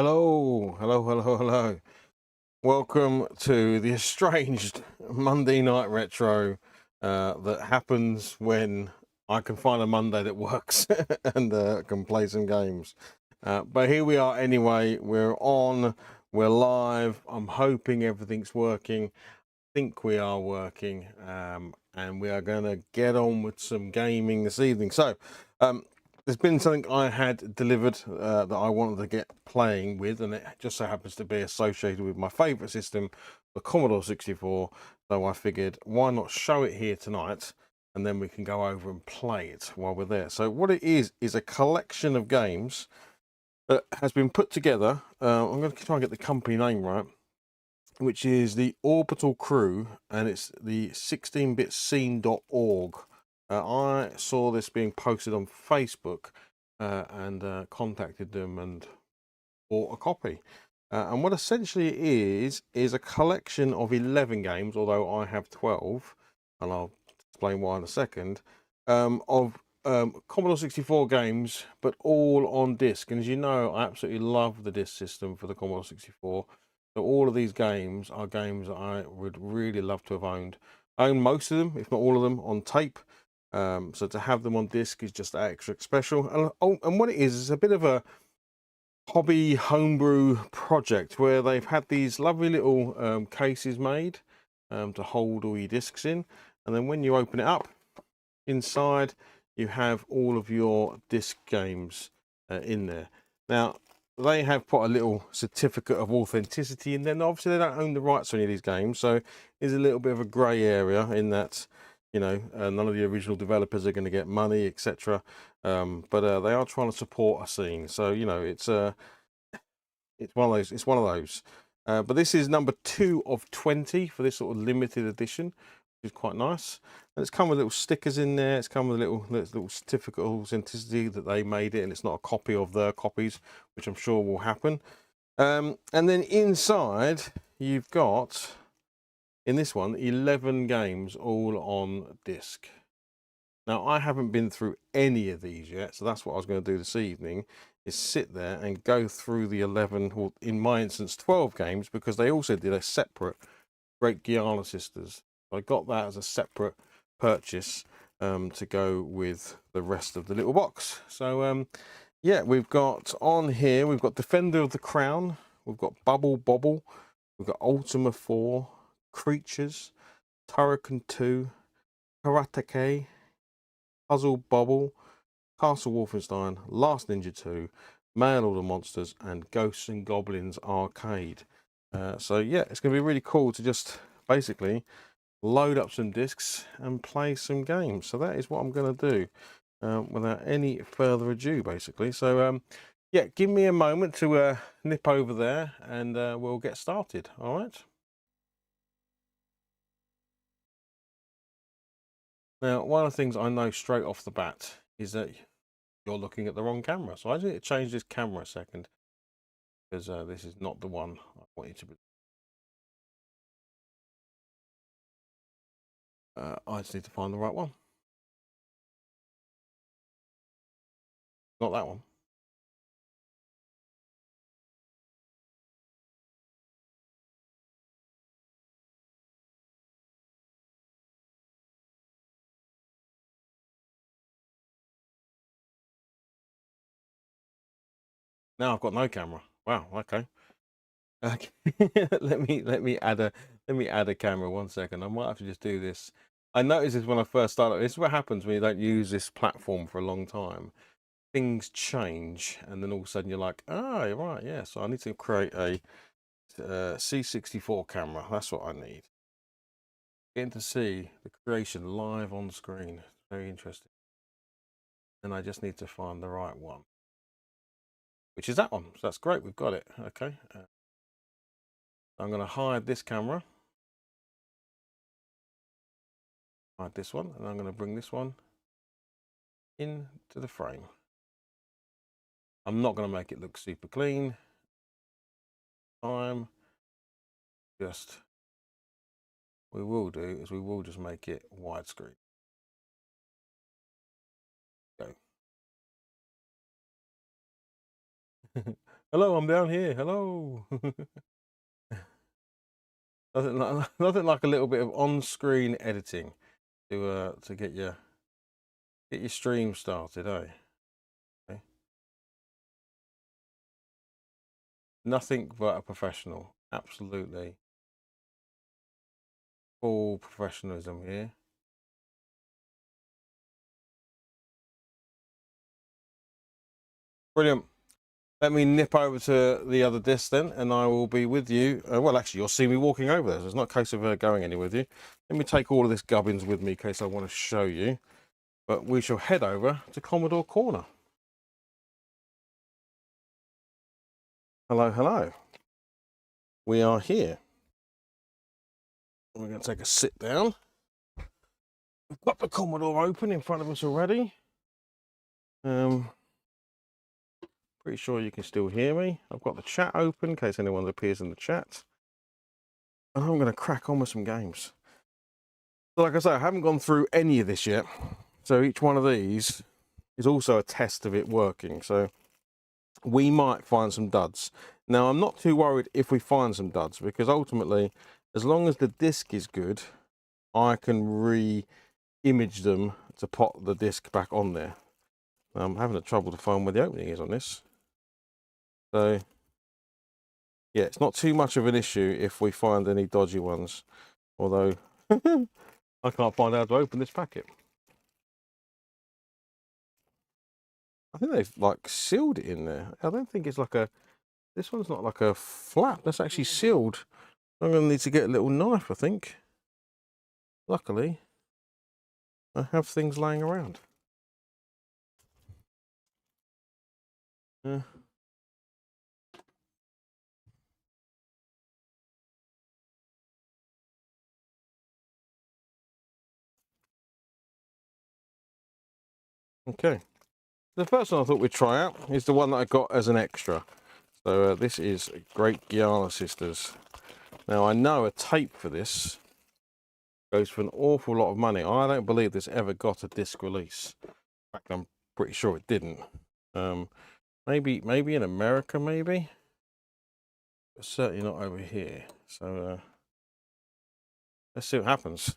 Hello, hello, hello, hello. Welcome to the estranged Monday night retro that happens when I can find a Monday that works and can play some games. But here we are anyway. We're on, we're live. I'm hoping everything's working. I think we are working, and we are going to get on with some gaming this evening. So, there's been something I had delivered that I wanted to get playing with, and it just so happens to be associated with my favourite system, the Commodore 64. So I figured, why not show it here tonight, and then we can go over and play it while we're there. So what it is a collection of games that has been put together. I'm going to try and get the company name right, which is the Orbital Crew, and it's the 16bitscene.org. I saw this being posted on Facebook and contacted them and bought a copy. And what essentially it is a collection of 11 games, although I have 12, and I'll explain why in a second, of Commodore 64 games, but all on disc. And as you know, I absolutely love the disc system for the Commodore 64. So all of these games are games that I would really love to have owned. I own most of them, if not all of them, on tape. So to have them on disc is just extra special. And what it is a bit of a hobby homebrew project where they've had these lovely little cases made to hold all your discs in. And then when you open it up, inside you have all of your disc games in there. Now, they have put a little certificate of authenticity in there. And obviously, they don't own the rights to any of these games, so there's a little bit of a grey area in that, you know, none of the original developers are going to get money, etc. But they are trying to support a scene, so you know, it's one of those. It's one of those. But this is number 2 of 20 for this sort of limited edition, which is quite nice. And it's come with little stickers in there. It's come with a little certificate of authenticity that they made it, and it's not a copy of their copies, which I'm sure will happen. And then inside you've got, in this one, 11 games all on disc. Now, I haven't been through any of these yet, so that's what I was going to do this evening, is sit there and go through the 11, or in my instance, 12 games, because they also did a separate Great Guiana Sisters. I got that as a separate purchase to go with the rest of the little box. So, yeah, we've got on here, we've got Defender of the Crown, we've got Bubble Bobble, we've got Ultima 4, Creatures, Turrican 2, Karateke, Puzzle Bobble, Castle Wolfenstein, Last Ninja 2, Mail Order Monsters, and Ghosts and Goblins Arcade. So yeah, it's going to be really cool to just basically load up some discs and play some games. So that is what I'm going to do without any further ado, basically. So yeah, give me a moment to nip over there and we'll get started. All right. Now, one of the things I know straight off the bat is that you're looking at the wrong camera. So I need to change this camera a second, because this is not the one I want you to be. I just need to find the right one. Not that one. Now I've got no camera. Wow. Okay. Okay. let me add a camera. 1 second. I might have to just do this. I noticed this when I first started. This is what happens when you don't use this platform for a long time. Things change, and then all of a sudden you're like, oh, right, yeah. So I need to create a C64 camera. That's what I need. Getting to see the creation live on screen. Very interesting. And I just need to find the right one, which is that one. So that's great. We've got it. Okay. I'm going to hide this camera. Hide this one. And I'm going to bring this one into the frame. I'm not going to make it look super clean. I'm just, we will do is we will just make it widescreen. Go. Hello, I'm down here. Hello. Nothing like a little bit of on-screen editing to get your stream started, eh? Okay. Nothing but a professional. Absolutely. Full professionalism here. Brilliant. Let me nip over to the other disc then, and I will be with you. Well, actually, you'll see me walking over there. So it's not a case of going anywhere with you. Let me take all of this gubbins with me in case I want to show you. But we shall head over to Commodore Corner. Hello, hello. We are here. We're going to take a sit down. We've got the Commodore open in front of us already. Pretty sure you can still hear me. I've got the chat open in case anyone appears in the chat. And I'm going to crack on with some games. So like I say, I haven't gone through any of this yet. So each one of these is also a test of it working. So we might find some duds. Now, I'm not too worried if we find some duds, because ultimately, as long as the disc is good, I can re-image them to pop the disc back on there. I'm having a trouble to find where the opening is on this. So, yeah, it's not too much of an issue if we find any dodgy ones. Although, I can't find how to open this packet. I think they've, like, sealed it in there. I don't think it's like a... This one's not like a flap. That's actually sealed. I'm going to need to get a little knife, I think. Luckily, I have things laying around. Yeah. Okay. The first one I thought we'd try out is the one that I got as an extra. So this is Great Guiana Sisters. Now I know a tape for this goes for an awful lot of money. I don't believe this ever got a disc release. In fact, I'm pretty sure it didn't. Maybe in America, maybe, but certainly not over here. So let's see what happens.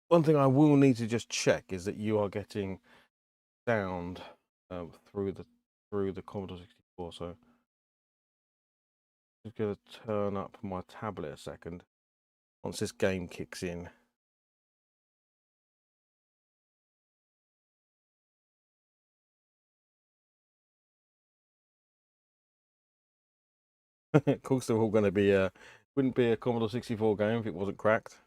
One thing I will need to just check is that you are getting sound through the Commodore 64. So I'm just going to turn up my tablet a second once this game kicks in. Of course, they're all going to be wouldn't be a Commodore 64 game if it wasn't cracked.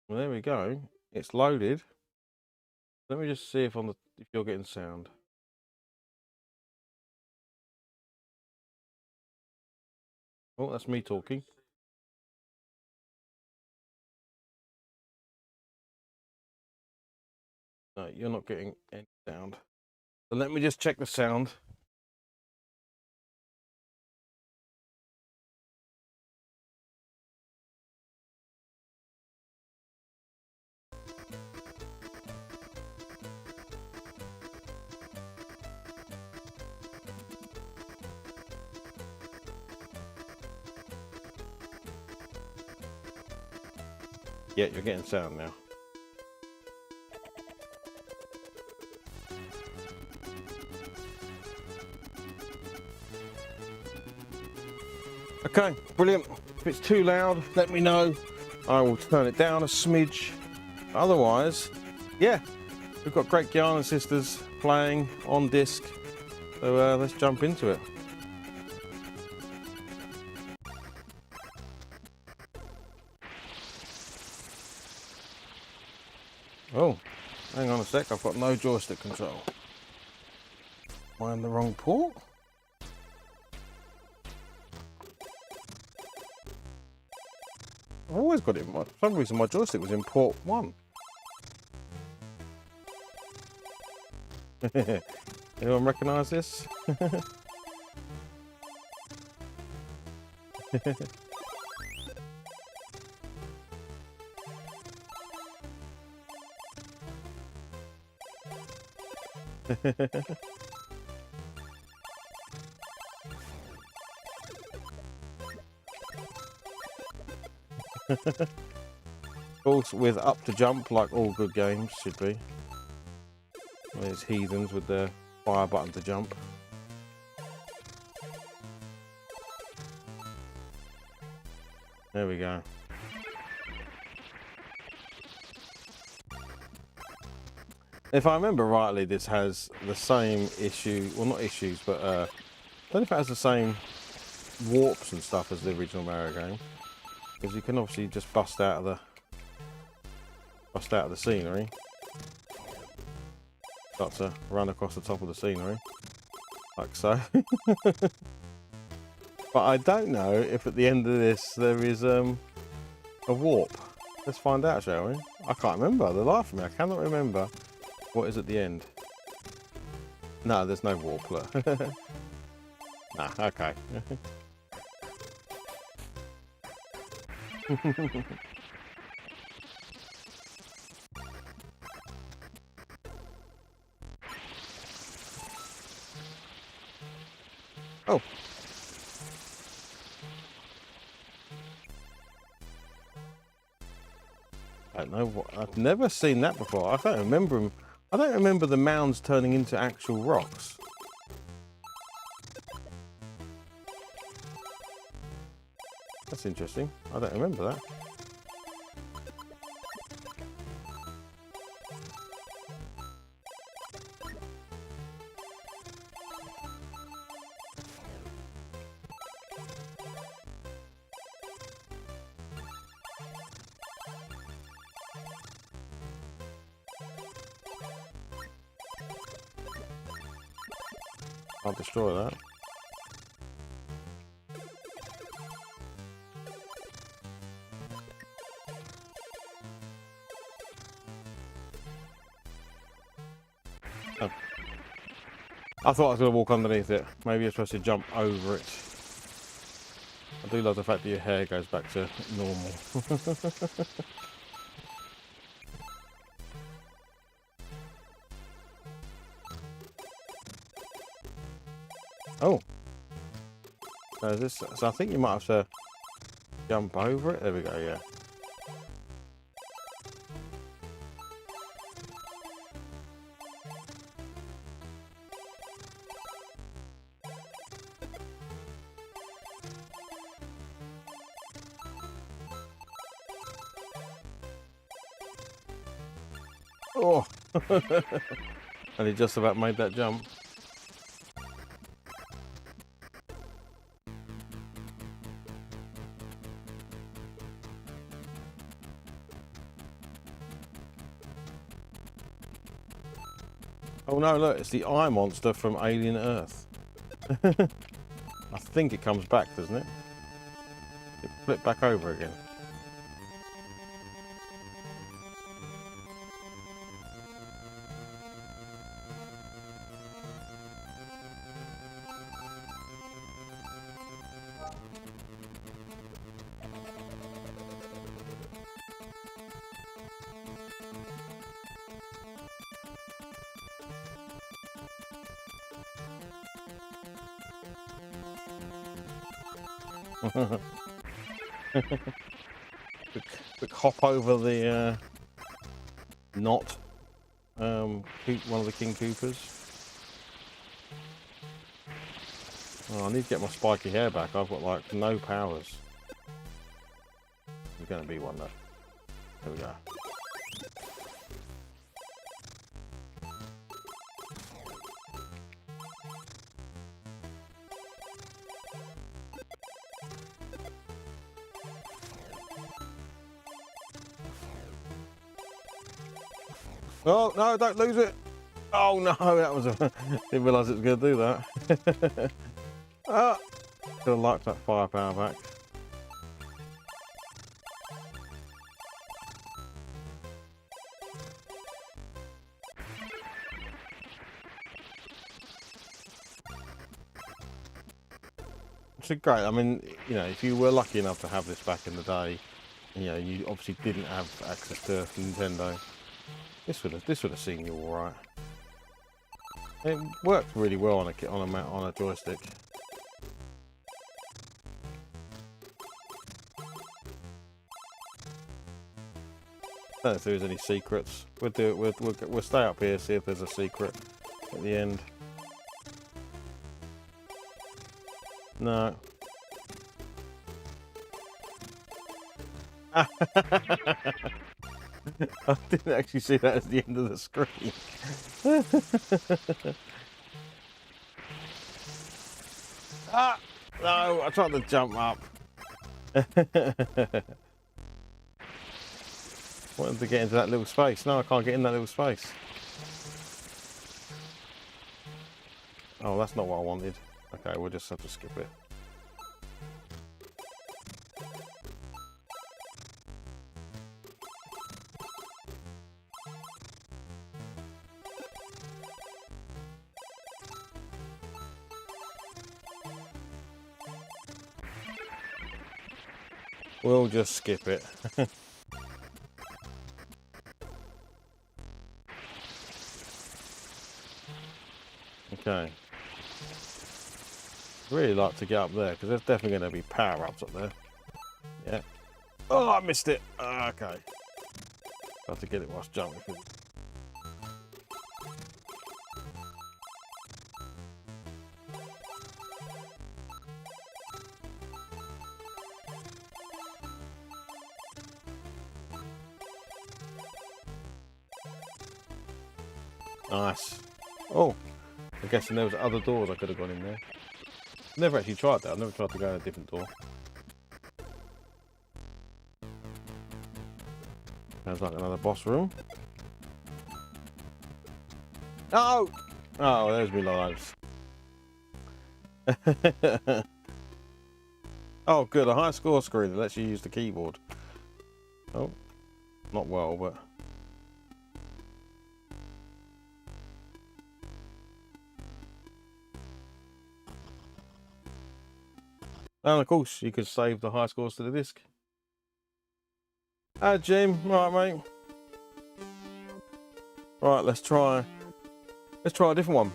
Well, there we go. It's loaded. Let me just see if you're getting sound. Oh, that's me talking. No, you're not getting any sound. So let me just check the sound. Yeah, you're getting sound now. Okay, brilliant. If it's too loud, let me know. I will turn it down a smidge. Otherwise, yeah, we've got Great Guiana Sisters playing on disc. So let's jump into it. Oh, hang on a sec, I've got no joystick control. Am I in the wrong port? I've always got it. For some reason, my joystick was in port 1. Anyone recognise this? Of course, with up to jump, like all good games should be. There's heathens with their fire button to jump. There we go. If I remember rightly, this has the same issue, well not issues, but I don't know if it has the same warps and stuff as the original Mario game. Because you can obviously just bust out of the scenery. Start to run across the top of the scenery. Like so. But I don't know if at the end of this there is a warp. Let's find out, shall we? I can't remember. The life of me, I cannot remember what is at the end. No, there's no warp. Look. Nah, okay. Oh. I don't know what. I've never seen that before. I don't remember them. I don't remember the mounds turning into actual rocks. That's interesting. I don't remember that. I'll destroy that. Oh. I thought I was going to walk underneath it. Maybe you're supposed to jump over it. I do love the fact that your hair goes back to normal. Oh. So I think you might have to jump over it. There we go, yeah. Oh! And he just about made that jump. Oh no, look, it's the eye monster from Alien Earth. I think it comes back, doesn't it? It flipped back over again. quick hop over the one of the King Koopas. Oh, I need to get my spiky hair back. I've got like no powers. There's going to be one though. There we go. Oh no, don't lose it. Oh no, that was a didn't realise it was going to do that. Ah, could have liked that firepower back. a great. I mean, you know, if you were lucky enough to have this back in the day, you know, you obviously didn't have access to Nintendo. This would have seen you all right. It worked really well on a joystick. I don't know if there's any secrets. We'll do it. We'll stay up here, see if there's a secret at the end. No. I didn't actually see that as the end of the screen. Ah! No, I tried to jump up. Wanted to get into that little space. No, I can't get in that little space. Oh, that's not what I wanted. Okay, we'll just have to skip it. We'll just skip it. Okay. Really like to get up there because there's definitely going to be power-ups up there. Yeah. Oh, I missed it. Okay. Got to get it whilst jumping. Nice. Oh, I'm guessing there was other doors I could have gone in there. Never actually tried that. I've never tried to go in a different door. Sounds like another boss room. Oh! Oh, there's me lives. Oh, good. A high score screen that lets you use the keyboard. Oh, not well, but... And of course, you could save the high scores to the disc. Ah, Jim. Right, mate. Right, let's try a different one.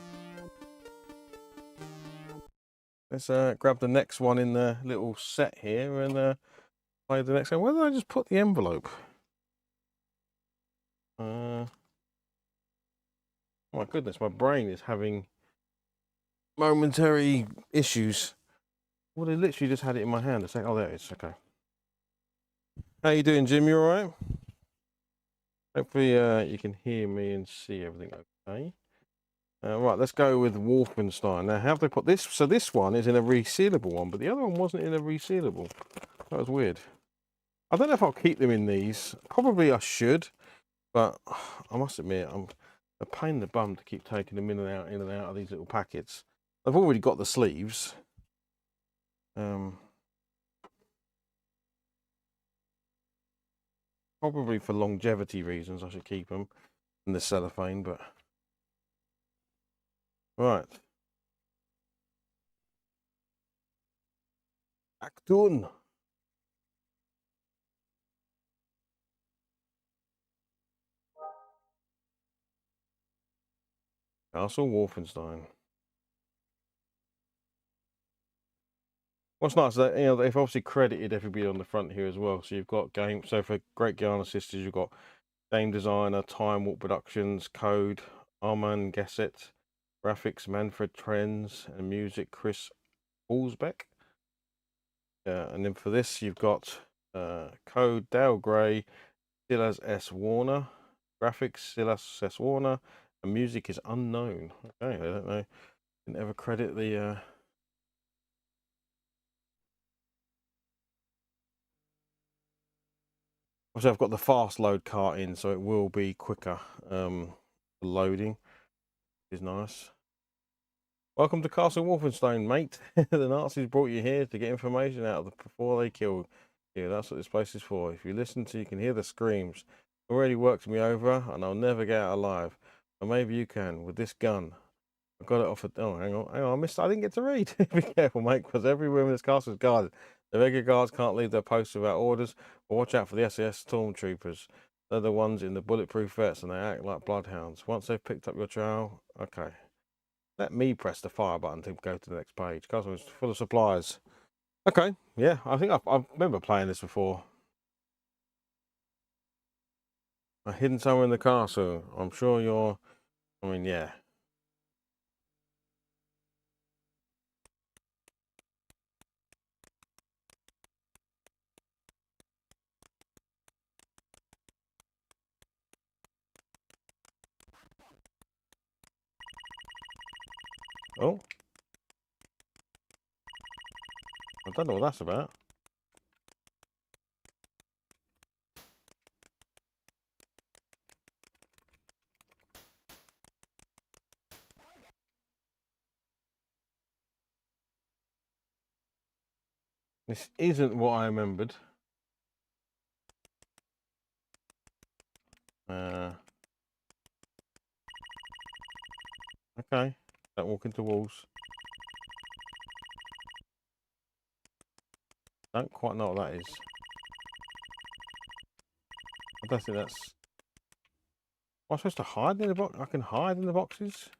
Let's grab the next one in the little set here and play the next one. Where did I just put the envelope? Oh my goodness, my brain is having momentary issues. Well, I literally just had it in my hand a second. Oh, there it is. Okay. How you doing, Jim? You all right? Hopefully you can hear me and see everything okay. Right, let's go with Wolfenstein. Now, how have they put this? So this one is in a resealable one, but the other one wasn't in a resealable. That was weird. I don't know if I'll keep them in these. Probably I should, but I must admit, I'm a pain in the bum to keep taking them in and out of these little packets. I've already got the sleeves. Probably for longevity reasons, I should keep them in the cellophane, but... Right. Actun. Castle Wolfenstein. What's nice is that, you know, they've obviously credited everybody on the front here as well. So you've got game. So for Great Guiana Sisters, you've got game designer, Time Warp Productions, code, Arman Gasset, graphics, Manfred Trends, and music, Chris Allsbeck. And then for this, you've got code, Dale Gray, Silas S. Warner, graphics, Silas S. Warner, and music is unknown. Okay, I don't know. Didn't ever credit the. Also, I've got the fast load cart in, so it will be quicker loading, which is nice. Welcome to Castle Wolfenstein, mate. The Nazis brought you here to get information out of them before they killed you. That's what this place is for. If you listen to, you can hear the screams. Already worked me over, and I'll never get out alive. Or maybe you can with this gun. I got it off a... Oh, hang on. I missed... I didn't get to read. Be careful, mate, because every room in this castle is guarded. The regular guards can't leave their posts without orders, but watch out for the SAS stormtroopers. They're the ones in the bulletproof vests, and they act like bloodhounds. Once they've picked up your trail... Okay. Let me press the fire button to go to the next page. Castle is full of supplies. Okay, yeah, I think I remember playing this before. A hidden somewhere in the castle. I'm sure you're... I mean, yeah. Oh. I don't know what that's about. This isn't what I remembered. Okay. Don't walk into walls. Don't quite know what that is. I don't think that's... Am I supposed to hide in the box? I can hide in the boxes?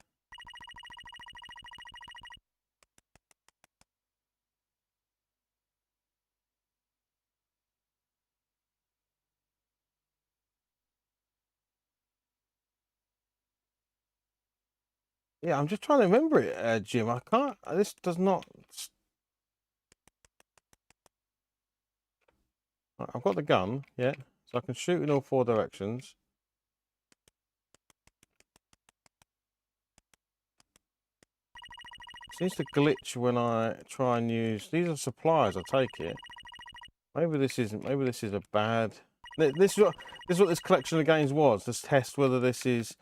Yeah, I'm just trying to remember it, Jim. I can't... This does not... I've got the gun, yeah. So I can shoot in all 4 directions. Seems to glitch when I try and use... These are supplies, I take it. Maybe this isn't... Maybe this is a bad... This is what this collection of games was. Let's test whether this is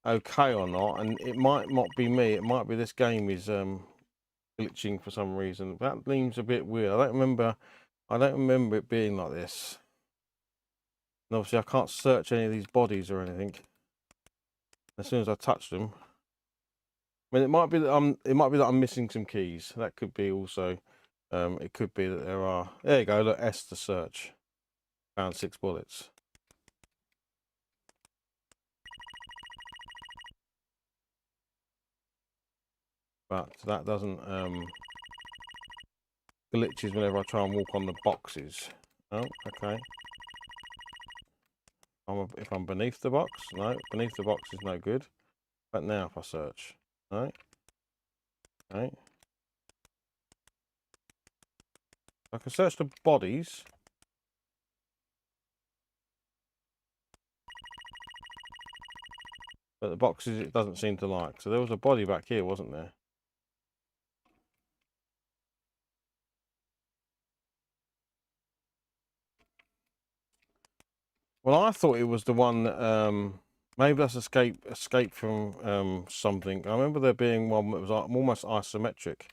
okay or not. And it might not be me. It might be this game is glitching for some reason. That seems a bit weird. I don't remember it being like this. And obviously I can't search any of these bodies or anything as soon as I touch them. I mean, it might be that I'm missing some keys. That could be also. It could be that there are. There you go. Look, S to search. Found 6 bullets. But that doesn't glitches whenever I try and walk on the boxes. Oh, okay. If I'm beneath the box, no, beneath the box is no good. But now if I search, no, okay. I can search the bodies. But the boxes it doesn't seem to like. So there was a body back here, wasn't there? Well, I thought it was the one that, maybe that's escape from something. I remember there being one that was almost isometric.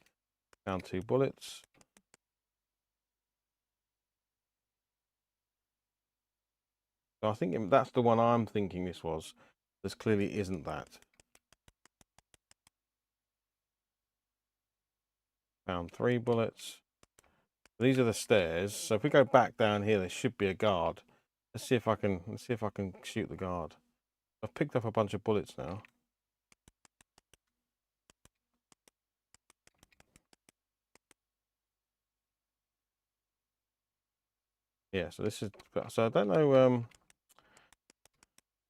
Found 2 bullets. So I think that's the one I'm thinking this was. This clearly isn't that. Found 3 bullets. These are the stairs. So if we go back down here, there should be a guard. Let's see if I can shoot the guard. I've picked up a bunch of bullets now. Yeah, so this is, so I don't know,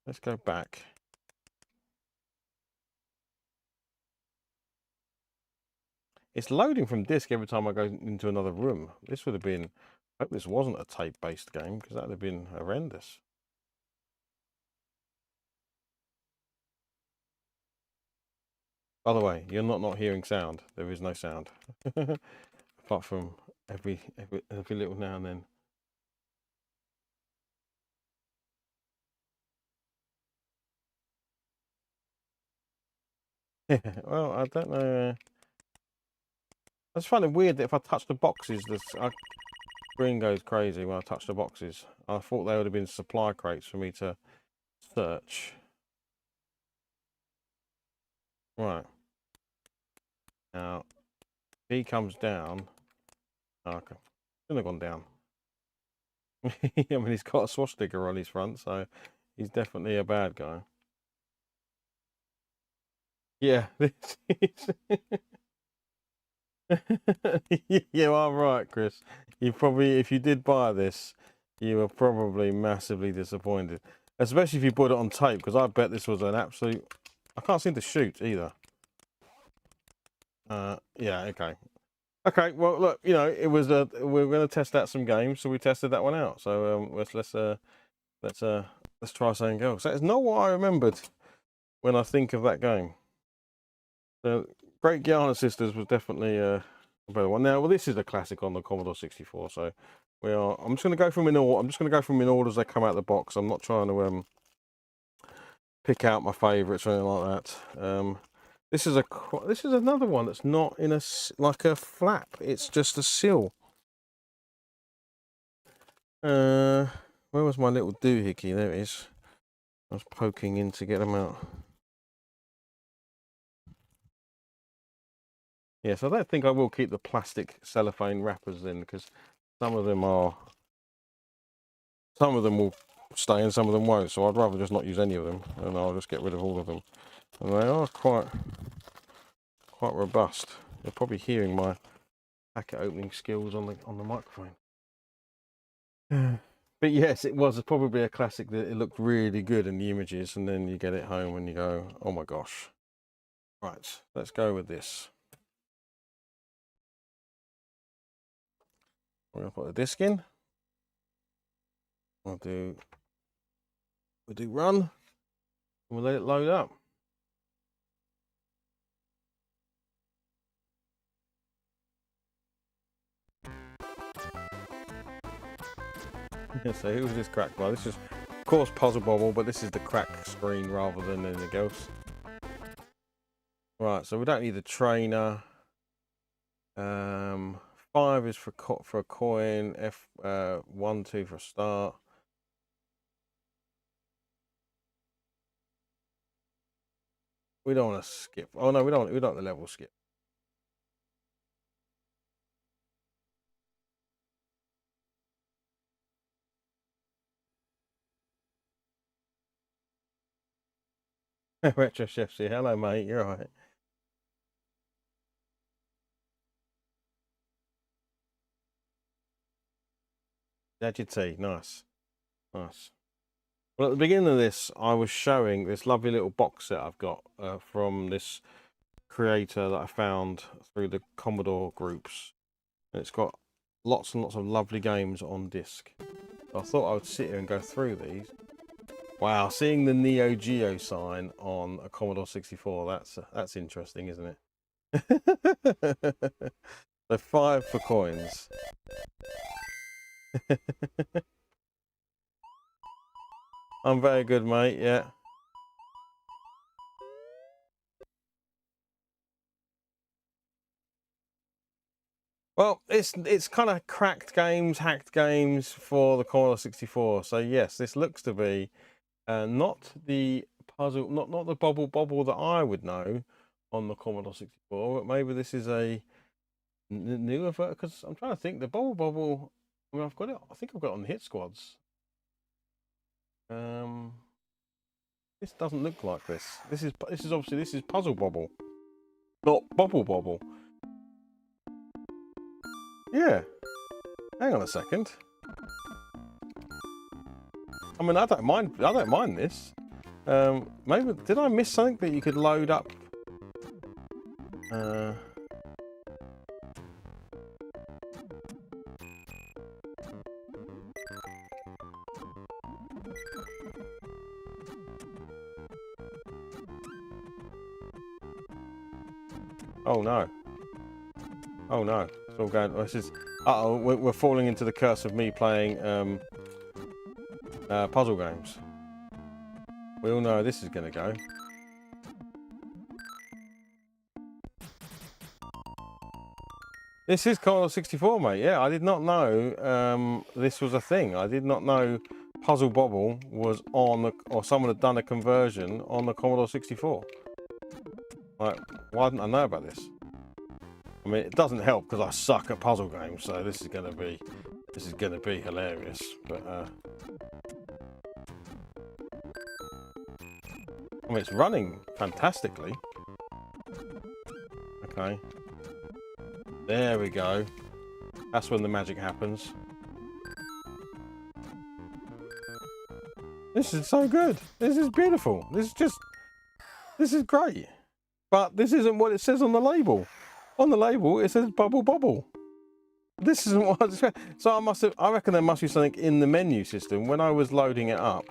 let's go back. It's loading from disk every time I go into another room. This would have been, I hope this wasn't a tape-based game, because that would have been horrendous. By the way, you're not hearing sound. There is no sound. Apart from every little now and then. Well, I don't know. I just find it weird that if I touch the boxes, the screen goes crazy when I touch the boxes. I thought they would have been supply crates for me to search. Right. Now, if he comes down, okay, shouldn't have gone down. I mean, he's got a swastika on his front, so he's definitely a bad guy. Yeah, this is. You are right, Chris. You probably, if you did buy this, you were probably massively disappointed, especially if you bought it on tape, because I bet this was an absolute. I can't seem to shoot either. Yeah, okay. Okay, well, look, you know, it was we were going to test out some games, so we tested that one out. So let's try something else. That is not what I remembered when I think of that game. The Great Guiana Sisters was definitely a better one. Now, well, this is a classic on the Commodore 64, so we are. I'm just going to go from in order. I'm just going to go from in order as they come out of the box. I'm not trying to pick out my favourites or anything like that. This is another one that's not in like a flap. It's just a sill. Where was my little doohickey? There it is. I was poking in to get them out. Yes, I don't think I will keep the plastic cellophane wrappers in, because some of them will stay and some of them won't. So I'd rather just not use any of them, and I'll just get rid of all of them. And they are quite robust. You're probably hearing my packet opening skills on the microphone. But yes, it was probably a classic that it looked really good in the images, and then you get it home and you go, oh my gosh. Right, let's go with this. We're going to put the disc in. We'll do run, and we'll let it load up. So who's this crack bar? This is, of course, Puzzle Bobble, but this is the crack screen rather than anything else. Right, so we don't need the trainer. 5 is for a coin. 1, 2 for a start. We don't want to skip. Oh no, we don't the level skip. Retro Chef, say hello, mate. You're all right. Had your tea. Nice. Nice. Well, at the beginning of this, I was showing this lovely little box set I've got from this creator that I found through the Commodore groups. And it's got lots and lots of lovely games on disc. So I thought I would sit here and go through these. Wow, seeing the Neo Geo sign on a Commodore 64, that's interesting, isn't it? So 5 for coins. I'm very good, mate, yeah. Well, it's kind of cracked games, hacked games for the Commodore 64. So yes, this looks to be not the puzzle, not the bobble that I would know on the Commodore 64, but maybe this is a newer version, because I'm trying to think. The bobble, I mean, I've got it. I think I've got it on the hit squads. This doesn't look like this. This is obviously Puzzle Bobble, not Bobble. Yeah. Hang on a second. I mean, I don't mind this. Maybe did I miss something that you could load up? Oh no. Oh no. It's all going. This is. Uh-oh, we're falling into the curse of me playing puzzle games. We all know how this is going to go. This is Commodore 64, mate. Yeah, I did not know this was a thing. I did not know Puzzle Bobble was on, or someone had done a conversion on the Commodore 64. Like, why didn't I know about this? I mean, it doesn't help because I suck at puzzle games, so this is gonna be hilarious. But I mean, it's running fantastically. Okay, there we go. That's when the magic happens. This is so good. This is beautiful. This is great. But this isn't what it says on the label. On the label, it says bubble bobble. This isn't what I reckon there must be something in the menu system. When I was loading it up,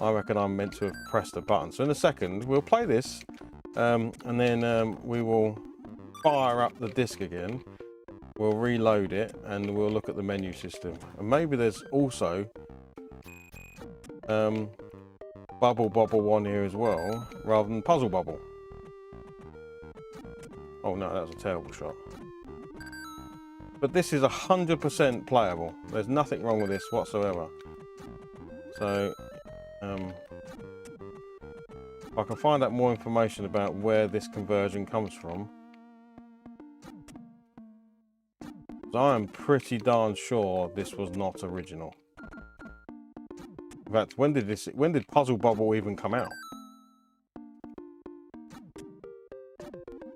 I reckon I'm meant to have pressed a button. So in a second, we'll play this, and then we will fire up the disc again. We'll reload it, and we'll look at the menu system. And maybe there's also bubble bobble on here as well, rather than puzzle bubble. Oh no, that was a terrible shot. But this is 100% playable. There's nothing wrong with this whatsoever. So, if I can find out more information about where this conversion comes from, I am pretty darn sure this was not original. In fact, when did Puzzle Bobble even come out?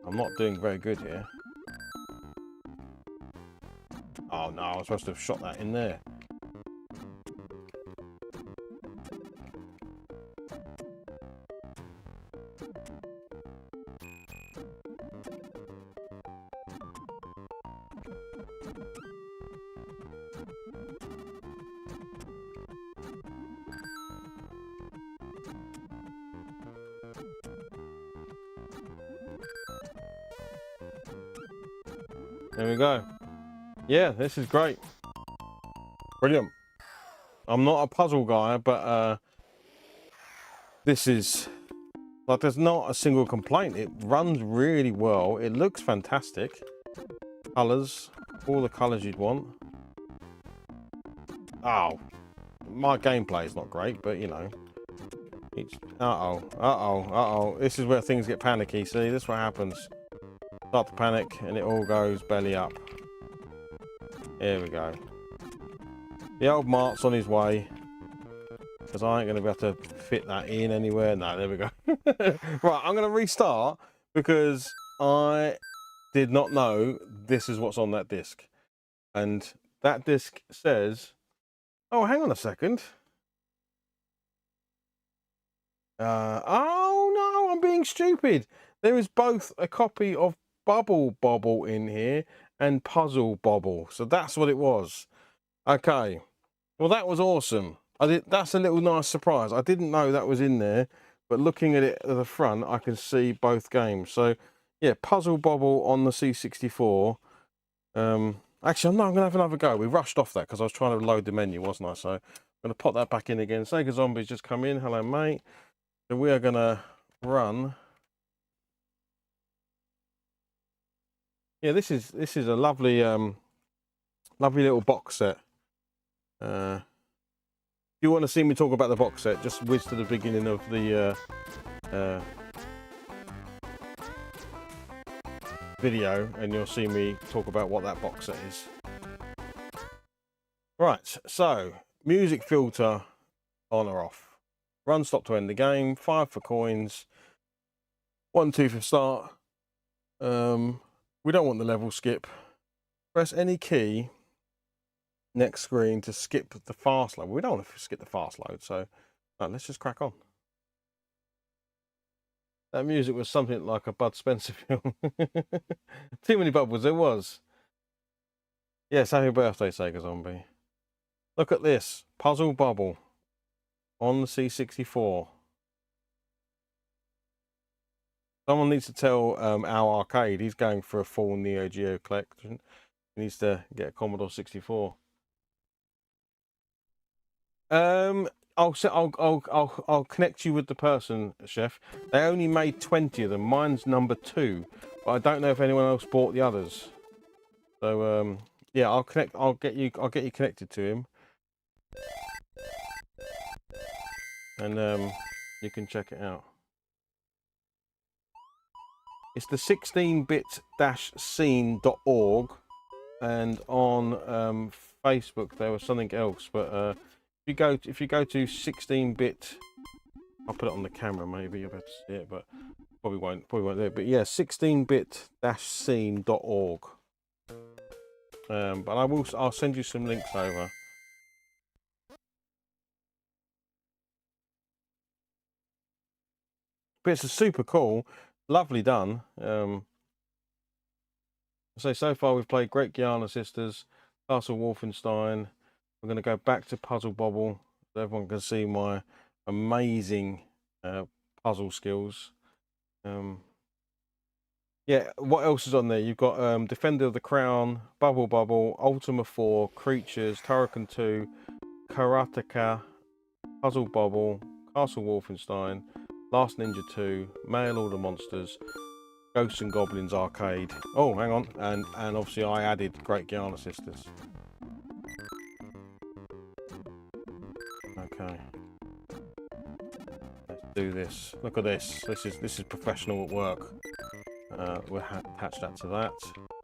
I'm not doing very good here. Oh no, I was supposed to have shot that in there. There we go. Yeah, this is great. Brilliant. I'm not a puzzle guy, but this is like, there's not a single complaint. It runs really well. It looks fantastic. Colors, all the colors you'd want. Oh, my gameplay is not great, but you know. Uh-oh. This is where things get panicky. See, this is what happens. Start to panic and it all goes belly up. Here we go. The old Mart's on his way. Because I ain't going to be able to fit that in anywhere. No, there we go. Right, I'm going to restart because I did not know this is what's on that disc. And that disc says... Oh, hang on a second. Oh no, I'm being stupid. There is both a copy of Bubble Bobble in here and Puzzle Bobble. So that's what it was. Okay. Well, that was awesome. That's a little nice surprise. I didn't know that was in there, but looking at it at the front, I can see both games. So yeah, Puzzle Bobble on the C64. Actually, I'm going to have another go. We rushed off that because I was trying to load the menu, wasn't I? So I'm going to pop that back in again. Sega Zombies just come in. Hello, mate. So we are going to run. Yeah, this is a lovely lovely little box set. If you want to see me talk about the box set, just whiz to the beginning of the video and you'll see me talk about what that box set is. Right, so music filter on or off. Run stop to end the game. 5 for coins. 1, 2 for start. We don't want the level skip. Press any key next screen to skip the fast load. We don't want to skip the fast load, so no, let's just crack on. That music was something like a Bud Spencer film. Too many bubbles, there was. Yes, happy birthday, Sega Zombie. Look at this. Puzzle Bubble on the C64. Someone needs to tell our arcade he's going for a full Neo Geo collection. He needs to get a Commodore 64. I'll connect you with the person, Chef. They only made 20 of them. Mine's number 2, but I don't know if anyone else bought the others. So yeah, I'll get you connected to him, and you can check it out. It's the 16bit-scene.org, and on Facebook there was something else. But if you go to 16bit, I'll put it on the camera. Maybe you'll be able to see it, but probably won't do it. But yeah, 16bit-scene.org. But I'll send you some links over. But it's super cool, lovely done. So far we've played Great Guiana Sisters, Castle Wolfenstein. We're going to go back to Puzzle Bobble so everyone can see my amazing puzzle skills. Yeah, what else is on there? You've got Defender of the Crown, Bubble Bubble, Ultima 4, Creatures, Turrican 2, Karateka, Puzzle Bobble, Castle Wolfenstein, Last Ninja 2, Mail Order Monsters, Ghosts and Goblins Arcade. Oh, hang on. And obviously I added Great Guiana Sisters. Okay. Let's do this. Look at this. This is professional at work. We'll attach that to that.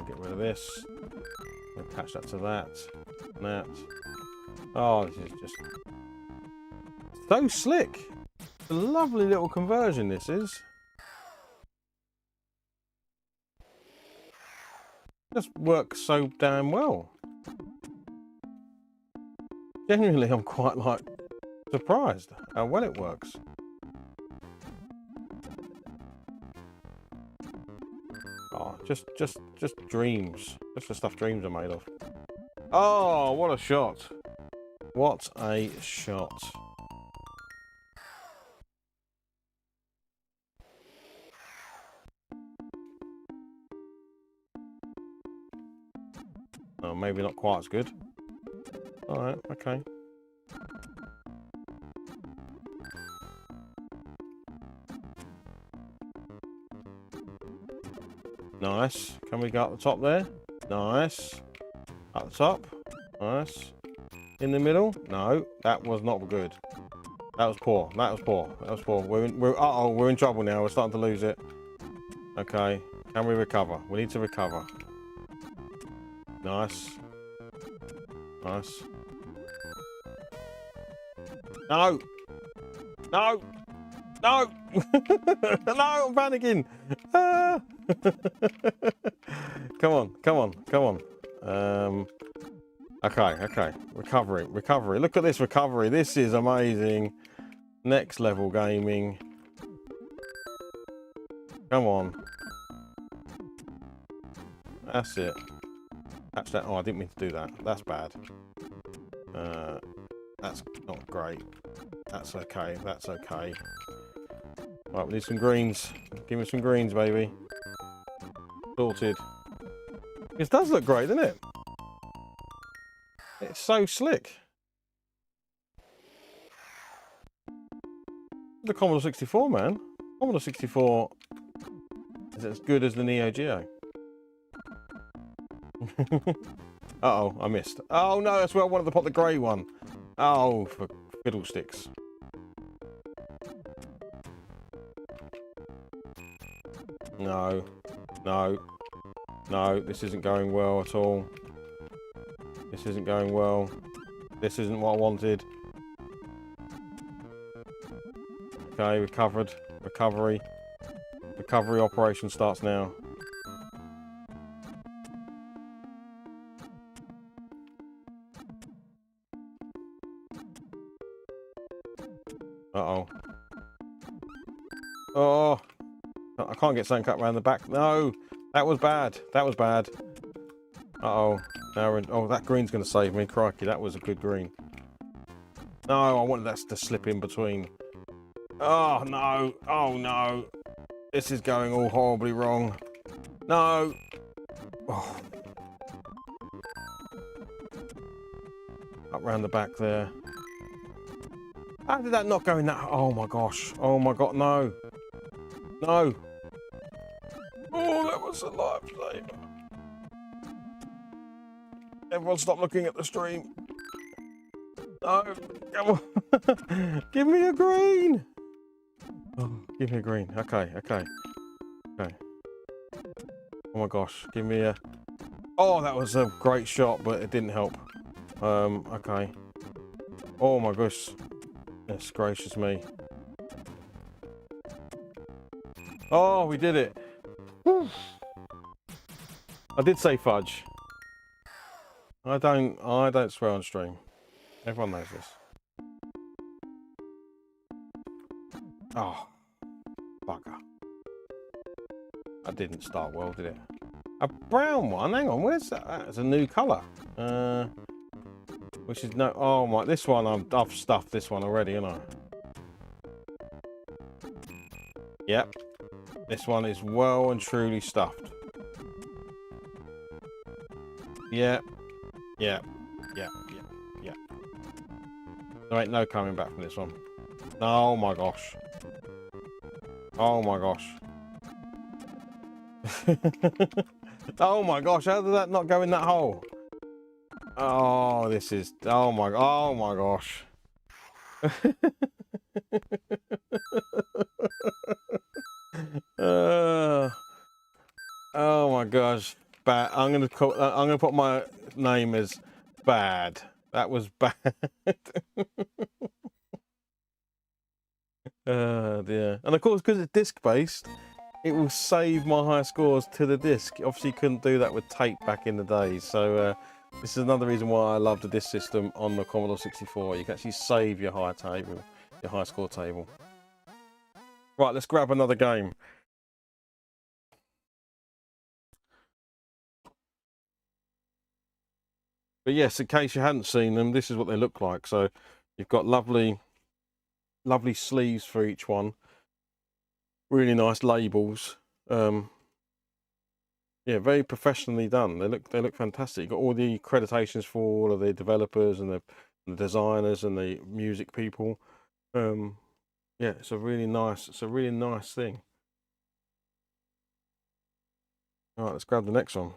Get rid of this. We'll attach that to that. And that. Oh, this is just so slick. It's a lovely little conversion, this is. Just works so damn well. Genuinely, I'm quite surprised how well it works. Oh, just dreams. Just the stuff dreams are made of. Oh, what a shot! What a shot! Oh, maybe not quite as good. All right, okay. Nice. Can we go up the top there? Nice. Up the top. Nice. In the middle? No, that was not good. That was poor. That was poor. That was poor. We're in trouble now. We're starting to lose it. Okay. Can we recover? We need to recover. Nice. Nice. No! No! No! No, I'm panicking! Ah! Come on, come on, come on. Okay. Recovery. Look at this recovery. This is amazing. Next level gaming. Come on. That's it. That's that. Oh, I didn't mean to do that. That's bad. That's not great. That's okay. That's okay. Right, we need some greens. Give me some greens, baby. Sorted. This does look great, doesn't it? It's so slick. The Commodore 64, man. Commodore 64 is as good as the Neo Geo. Uh-oh, I missed. Oh no, that's where I wanted to pop the grey one. Oh, for fiddlesticks. No, no, no, this isn't going well at all. This isn't going well. This isn't what I wanted. Okay, recovered. Recovery. Recovery operation starts now. Uh-oh. Oh! I can't get something cut around the back. No! That was bad. That was bad. Uh-oh. Now we're in... Oh, that green's going to save me. Crikey, that was a good green. No, I wanted that to slip in between. Oh, no. Oh, no. This is going all horribly wrong. No! Oh. Up round the back there. How did that not go in that? Oh my gosh. Oh my god, no. No. Oh, that was a lifesaver. Everyone stop looking at the stream. No, come on. Give me a green. Oh, give me a green. Okay. Oh my gosh, give me a... Oh, that was a great shot, but it didn't help. Okay. Oh my gosh. Yes, gracious me. Oh, we did it. Whew. I did say fudge. I don't swear on stream. Everyone knows this. Oh, bugger. I didn't start well, did it? A brown one? Hang on, where's that? That's a new colour. Which is no... Oh my, this one, I've stuffed this one already, haven't I? Yep. This one is well and truly stuffed. Yep. Yep. Yep. Yep. Yep. There ain't no coming back from this one. Oh my gosh. Oh my gosh. Oh my gosh, how did that not go in that hole? Oh, this is... Oh my gosh. Oh my gosh. Bad. I'm gonna put my name as bad. That was bad. Dear. And of course, because it's disc based, it will save my high scores to the disc. Obviously, you couldn't do that with tape back in the day. So this is another reason why I love the disc system on the Commodore 64. You can actually save your high table, your high score table. Right, let's grab another game. But yes, in case you hadn't seen them, this is what they look like. So you've got lovely sleeves for each one. Really nice labels. Yeah, very professionally done. They look fantastic. You've got all the accreditations for all of the developers and the designers and the music people. Yeah, it's a really nice thing. All right, let's grab the next one.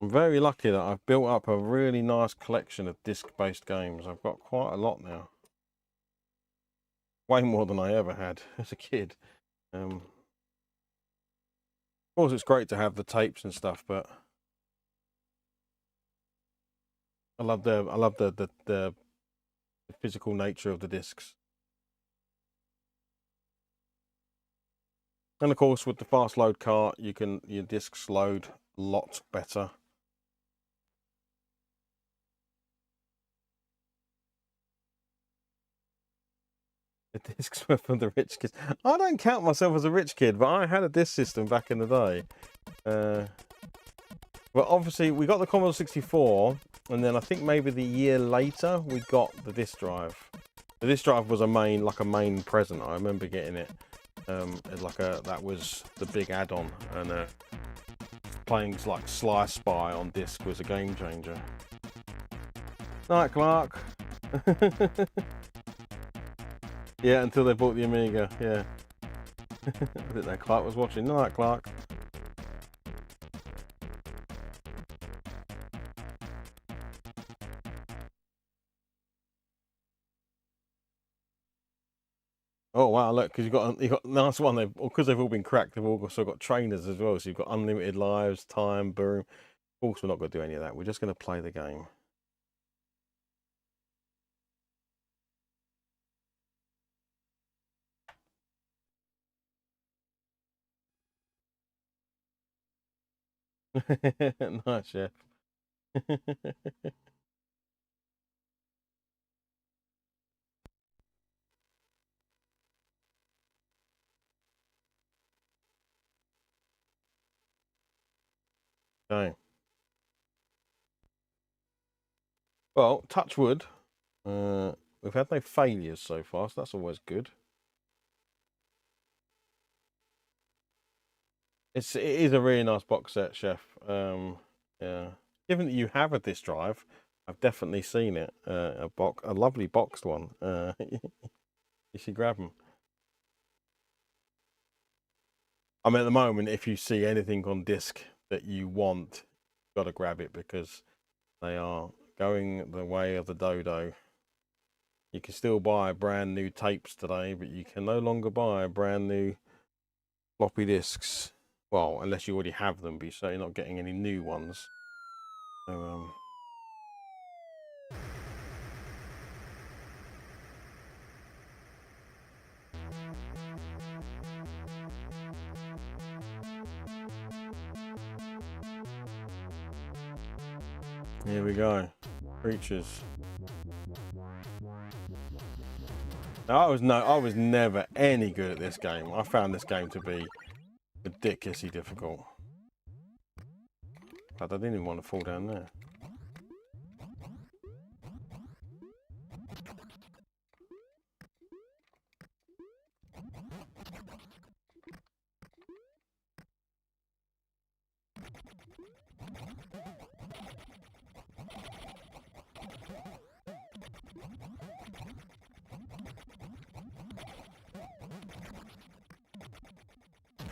I'm very lucky that I've built up a really nice collection of disc-based games. I've got quite a lot now. Way more than I ever had as a kid. Of course, it's great to have the tapes and stuff, but I love the physical nature of the discs. And of course, with the fast load cart, your discs load a lot better. The discs were for the rich kids. I don't count myself as a rich kid, but I had a disc system back in the day. Well, obviously, we got the Commodore 64, and then I think maybe the year later, we got the disc drive. The disc drive was like a main present. I remember getting it. That was the big add-on, and playing like Sly Spy on disc was a game changer. Night, Clark. Yeah, until they bought the Amiga. Yeah. I didn't know Clark was watching. Night, Clark. Oh wow! Look, because you got a nice one. Because they've all been cracked. They've also got trainers as well. So you've got unlimited lives, time, boom. Of course, we're not going to do any of that. We're just going to play the game. Nice, chef. Okay. Well, touch wood. We've had no failures so far, so that's always good. It is a really nice box set, chef. Yeah. Given that you have a disc drive, I've definitely seen it. A lovely boxed one. You should grab them. I mean, at the moment, if you see anything on disc that you want, you've got to grab it because they are going the way of the dodo. You can still buy brand new tapes today, but you can no longer buy brand new floppy disks. Well, unless you already have them, but you're certainly not getting any new ones. So, here we go. Creatures. Now, I was never any good at this game. I found this game to be ridiculously difficult. But I didn't even want to fall down there.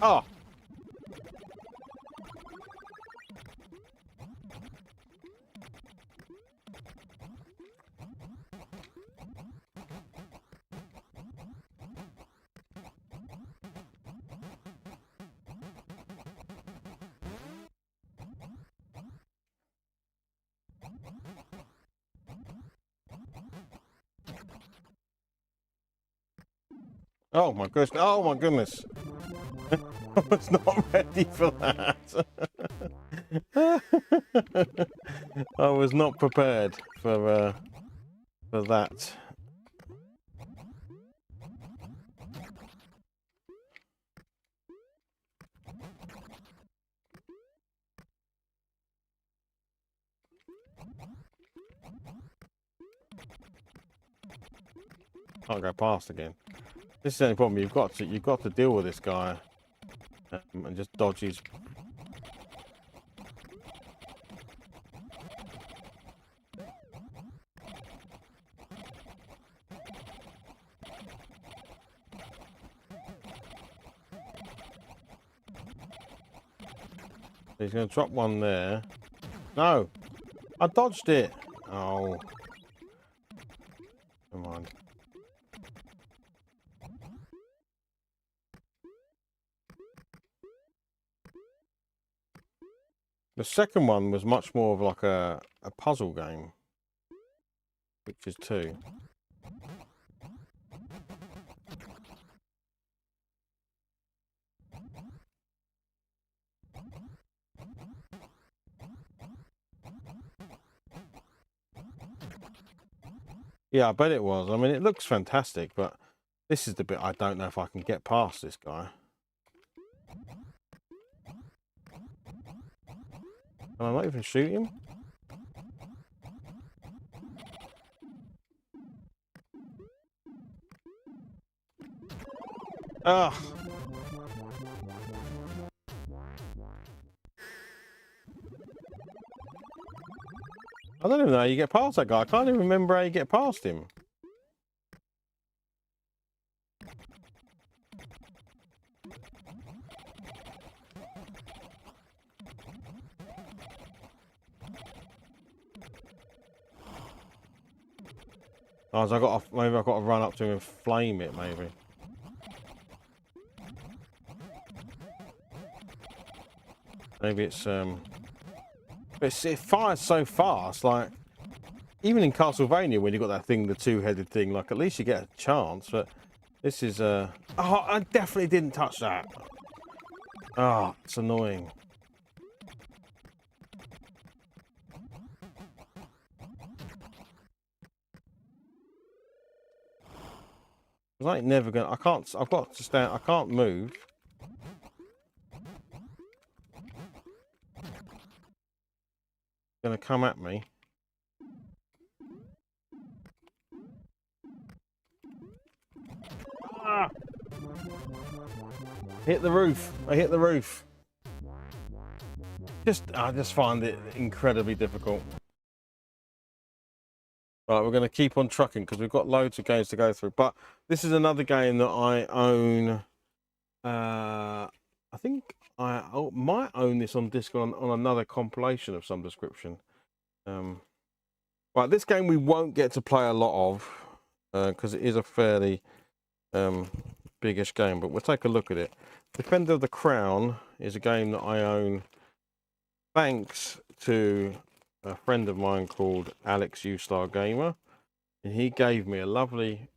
Oh! Oh my goodness! Oh my goodness! I was not ready for that. I was not prepared for that. Can't go past again. This is the only problem. You've got to deal with this guy and just dodge his. He's going to drop one there. No, I dodged it. Oh, come on. The second one was much more of like a puzzle game, which is 2. Yeah, I bet it was. I mean, it looks fantastic, but this is the bit I don't know if I can get past this guy. Can I not even shoot him? Ugh. I don't even know how you get past that guy. I can't even remember how you get past him. Oh, so maybe I've got to run up to him and flame it, maybe. Maybe it's but it fires so fast, like even in Castlevania when you got that thing, the 2-headed thing, like at least you get a chance, but this is oh, I definitely didn't touch that. Oh, it's annoying. I ain't never gonna. I've got to stand. I can't move. Gonna come at me. Ah! Hit the roof. I hit the roof. I just find it incredibly difficult. Right, we're going to keep on trucking because we've got loads of games to go through. But this is another game that I own. I think I might own this on disc on another compilation of some description. Right, this game we won't get to play a lot of because it is a fairly biggish game, but we'll take a look at it. Defender of the Crown is a game that I own thanks to a friend of mine called Alex U-Star Gamer, and he gave me a lovely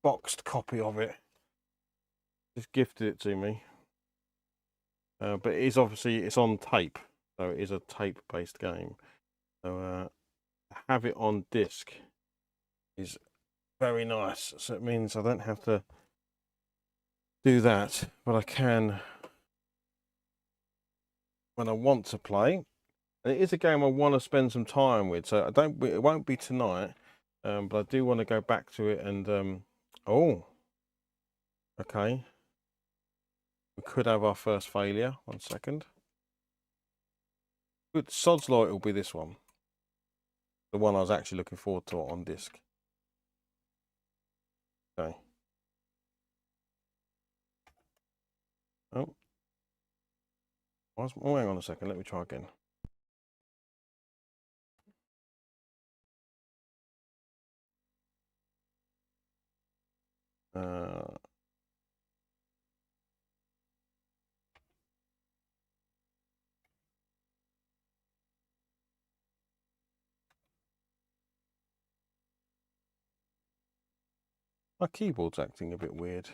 boxed copy of it. Just gifted it to me. But it is obviously, it's on tape, so it is a tape-based game. So have it on disc is very nice. So it means I don't have to do that, but I can when I want to play. And it is a game I want to spend some time with, so it won't be tonight, but I do want to go back to it and oh, okay. We could have our first failure. 1 second. Good sod's law, it'll be this one. The one I was actually looking forward to on disc. Okay. Oh, hang on a second. Let me try again. My keyboard's acting a bit weird.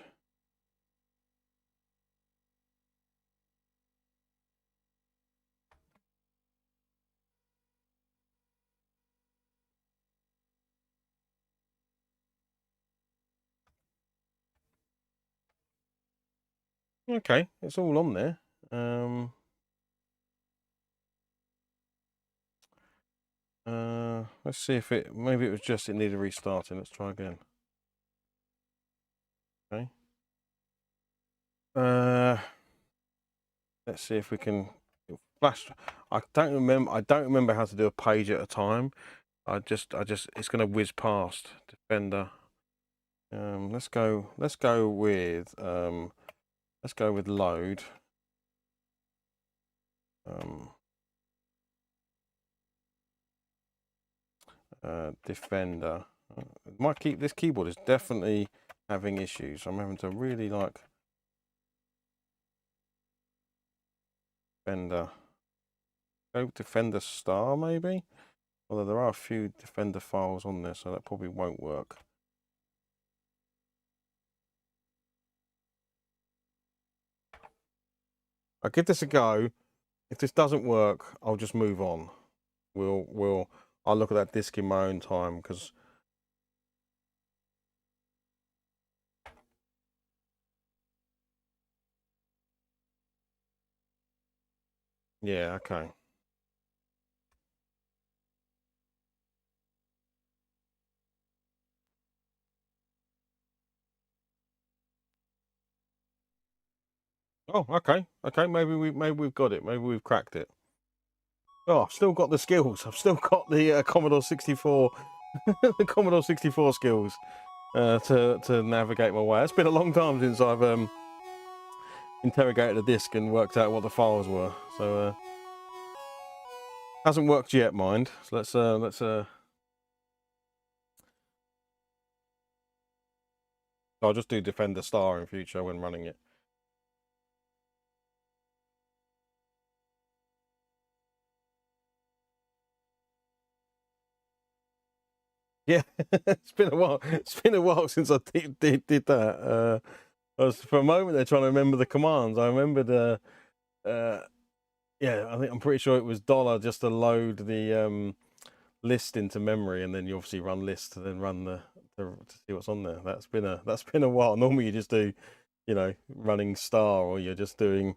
Okay, it's all on there. Let's see if maybe it was just it needed restarting. Let's try again. Okay. Let's see if we can flash. I don't remember how to do a page at a time. It's gonna whiz past Defender. Let's go with load. Defender. This keyboard is definitely having issues. I'm having to really like Defender. Go Defender Star maybe. Although there are a few Defender files on there, so that probably won't work. I'll give this a go. If this doesn't work, I'll just move on. I'll look at that disc in my own time because yeah, okay. Oh, okay. Maybe we've got it. Maybe we've cracked it. Oh, I've still got the skills. I've still got the Commodore 64, the Commodore 64 skills to navigate my way. It's been a long time since I've interrogated a disk and worked out what the files were. So hasn't worked yet, mind. So let's. I'll just do Defender Star in future when running it. Yeah, it's been a while. It's been a while since I did that. For a moment there trying to remember the commands. I remembered. Yeah, I'm pretty sure it was $ just to load the list into memory, and then you obviously run list to then run to see what's on there. That's been a while. Normally you just do, running star, or you're just doing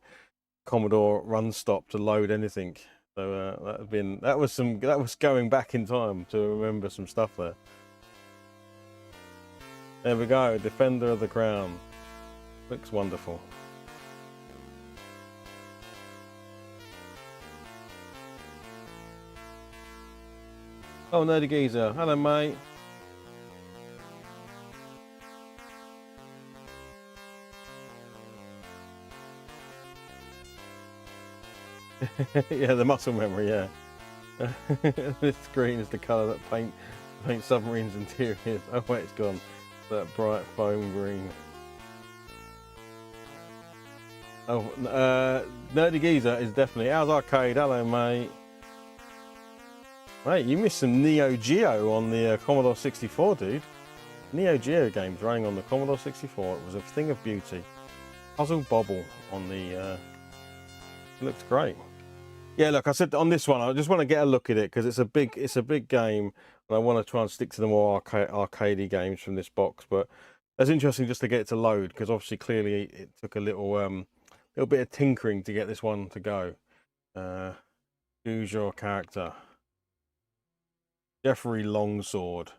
Commodore run stop to load anything. So that was going back in time to remember some stuff there. There we go, Defender of the Crown. Looks wonderful. Oh, Nerdy Geezer. Hello, mate. Yeah, the muscle memory, yeah. This green is the colour that paint submarines interiors. Oh wait, it's gone. That bright foam green. Oh, Nerdy Geezer is definitely Ours Arcade. Hello, mate. Mate, you missed some Neo Geo on the Commodore 64, dude. Neo Geo games running on the Commodore 64. It was a thing of beauty. Puzzle Bobble on the. It looks great. Yeah, look, I said on this one, I just want to get a look at it because it's a big game, and I want to try and stick to the more arcadey games from this box. But it's interesting just to get it to load because obviously, clearly, it took a little bit of tinkering to get this one to go. Choose your character. Jeffrey Longsword.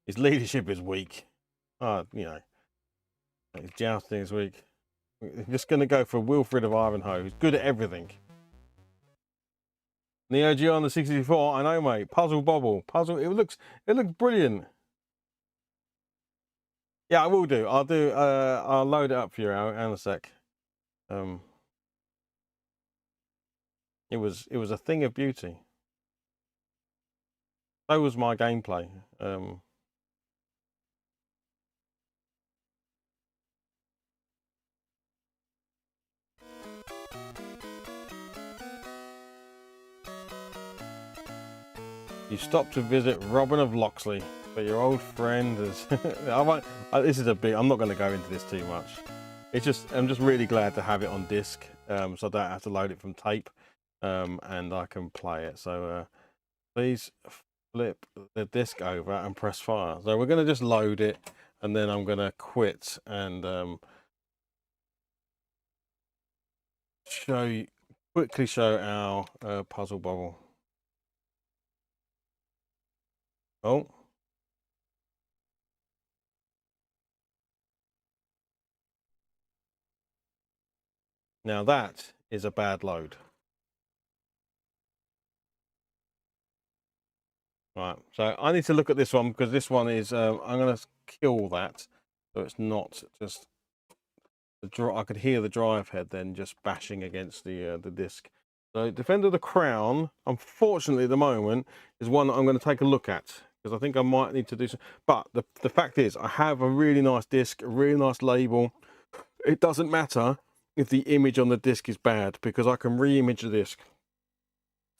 His leadership is weak. You know, his jousting is weak. We're just going to go for Wilfred of Ivanhoe, who's good at everything. Neo Geo on the 64, I know, mate. Puzzle Bobble. Puzzle, it looks brilliant. Yeah, I will do. I'll load it up for you in a sec. It was a thing of beauty. So was my gameplay. You stopped to visit Robin of Locksley, but your old friend is. This is a big. I'm not going to go into this too much. I'm just really glad to have it on disc, so I don't have to load it from tape, and I can play it. So please flip the disc over and press fire. So we're going to just load it, and then I'm going to quit and quickly show our Puzzle Bobble. Oh. Now that is a bad load. Right, so I need to look at this one because this one is, I'm going to kill that. So it's not just, I could hear the drive head then just bashing against the disc. So Defender of the Crown, unfortunately at the moment, is one that I'm going to take a look at. Because I think I might need to do some, but the fact is I have a really nice disc, a really nice label. It doesn't matter if the image on the disc is bad because I can re-image the disc.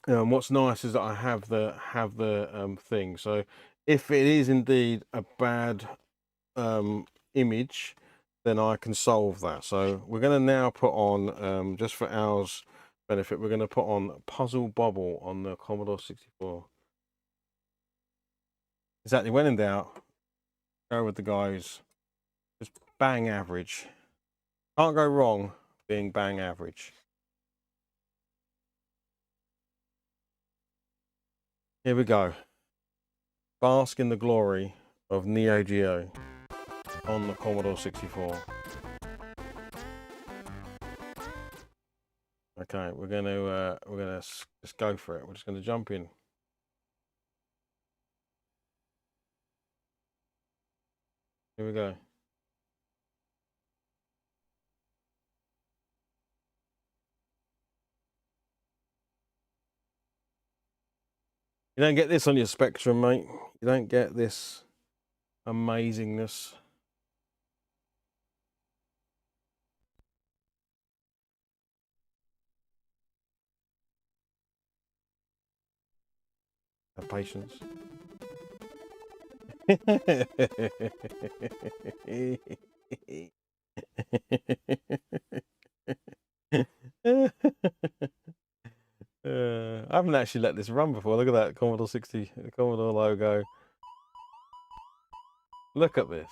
What's nice is that I have the thing. So if it is indeed a bad image, then I can solve that. So we're going to now put on, just for ours benefit, we're going to put on Puzzle Bobble on the Commodore 64. Exactly. When in doubt, go with the guys. Just bang average. Can't go wrong being bang average. Here we go. Bask in the glory of Neo Geo on the Commodore 64. Okay, we're gonna just go for it. We're just gonna jump in. Here we go. You don't get this on your Spectrum, mate. You don't get this amazingness. Have patience. I haven't actually let this run before. Look at that Commodore 60, the Commodore logo. Look at this.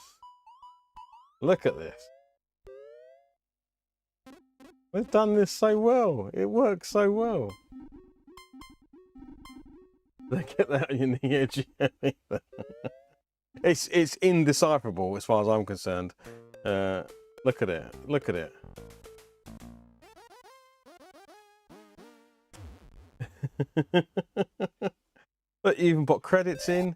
Look at this. We've done this so well. It works so well. Look at that in the edge. It's indecipherable as far as I'm concerned. Look at it. Look at it. Look, you even put credits in.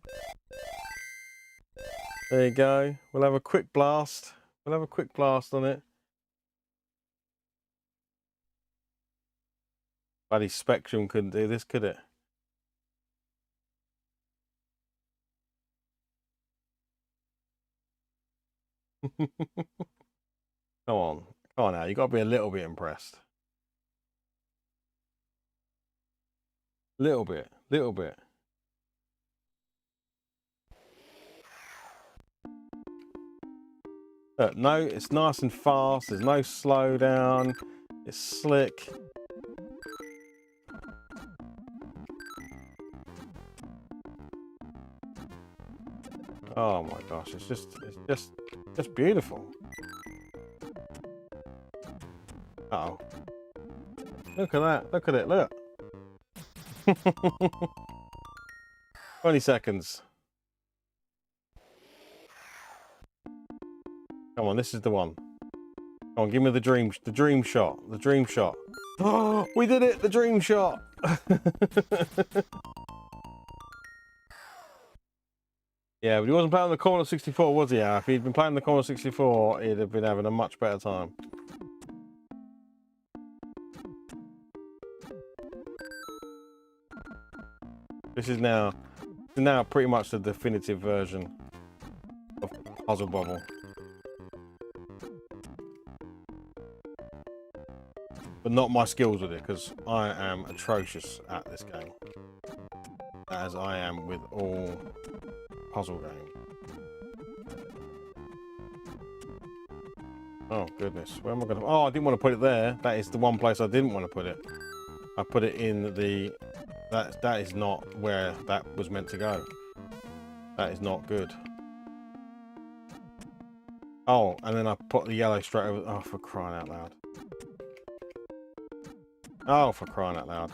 There you go. We'll have a quick blast. We'll have a quick blast on it. Bloody Spectrum couldn't do this, could it? Come on. Come on now. You got to be a little bit impressed. Little bit. Little bit. Look, no, it's nice and fast. There's no slowdown. It's slick. Oh my gosh, it's just beautiful. Uh-oh. Look at that. Look at it. Look. 20 seconds. Come on, this is the one. Come on, give me the dream shot. The dream shot. Oh, we did it! The dream shot! Yeah, but he wasn't playing on the corner 64, was he? Yeah, if he'd been playing the corner 64, he'd have been having a much better time. This is now pretty much the definitive version of Puzzle Bobble. But not my skills with it, because I am atrocious at this game, as I am with all puzzle games. Oh goodness, where am I going to? Oh, I didn't want to put it there. That is the one place I didn't want to put it. I put it in the. That is not where that was meant to go. That is not good. Oh, and then I put the yellow straight over. Oh, for crying out loud. Oh, for crying out loud.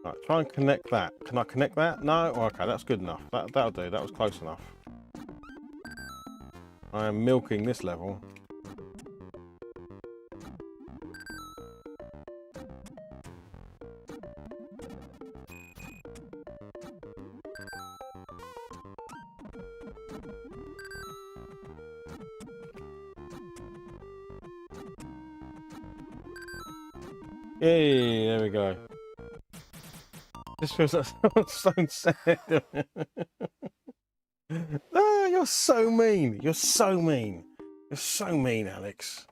Right, try and connect that. Can I connect that? No? Oh, okay, that's good enough. That'll do. That was close enough. I am milking this level. Yay, there we go. This feels like someone's so sad. Ah, you're so mean. You're so mean. You're so mean, Alex.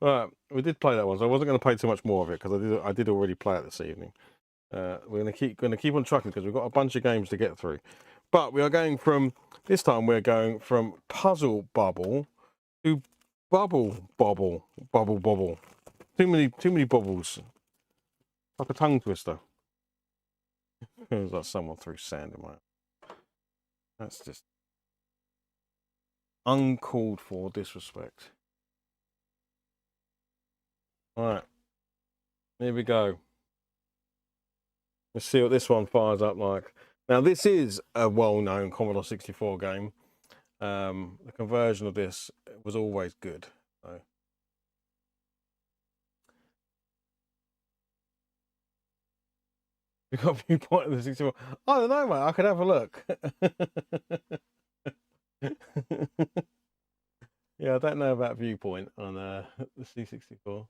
Right, we did play that one, so I wasn't going to play too much more of it because I did already play it this evening. We're going to keep on trucking because we've got a bunch of games to get through. But we are going from this time. We're going from Puzzle Bubble to Bubble Bobble. Too many bubbles. Like a tongue twister. It was like someone threw sand in my. That's just uncalled for disrespect. All right, here we go. Let's see what this one fires up like. Now, this is a well-known Commodore 64 game. The conversion of this was always good. So. You got a viewpoint of the 64. I don't know, mate. I could have a look. Yeah, I don't know about viewpoint on the C64.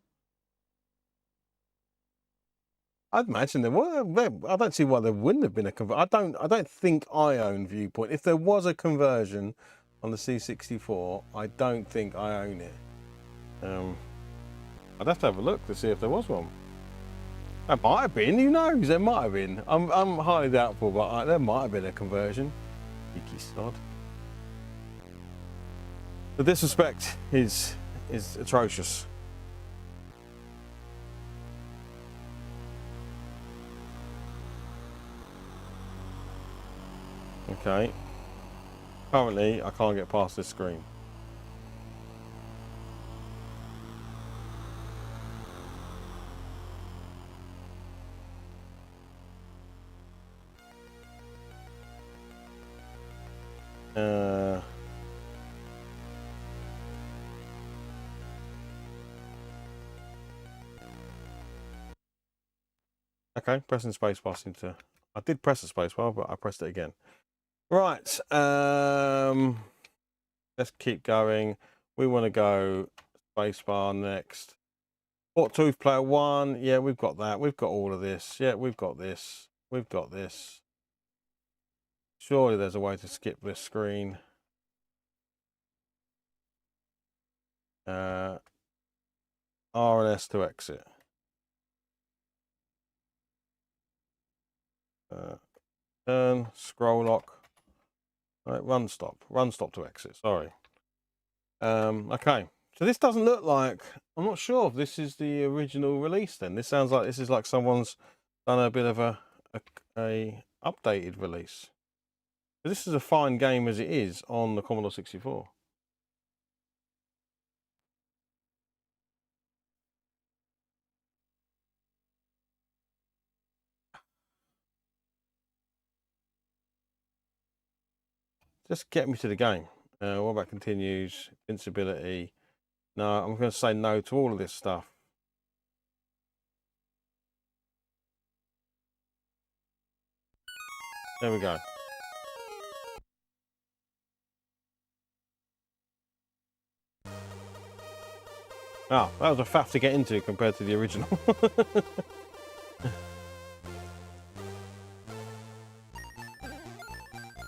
I'd imagine there were. I don't see why there wouldn't have been a conversion. I don't think I own viewpoint. If there was a conversion on the C64, I don't think I own it. I'd have to have a look to see if there was one. There might have been. Who knows? There might have been. I'm highly doubtful, but there might have been a conversion. Cheeky sod. The disrespect is atrocious. Okay. Currently, I can't get past this screen. Okay, pressing spacebar seems to. I did press the spacebar, but I pressed it again. Right. Let's keep going. We want to go spacebar next. Port Tooth Player 1. Yeah, we've got that. We've got all of this. Yeah, we've got this. We've got this. Surely there's a way to skip this screen. RLS to exit. Turn, scroll lock. Right, run stop to exit. Sorry. Okay. So this doesn't look like. I'm not sure if this is the original release. Then this sounds like this is like someone's done a bit of a updated release. This is a fine game as it is on the Commodore 64. Just get me to the game. What about continues? Invincibility. No, I'm going to say no to all of this stuff. There we go. Oh, that was a faff to get into compared to the original.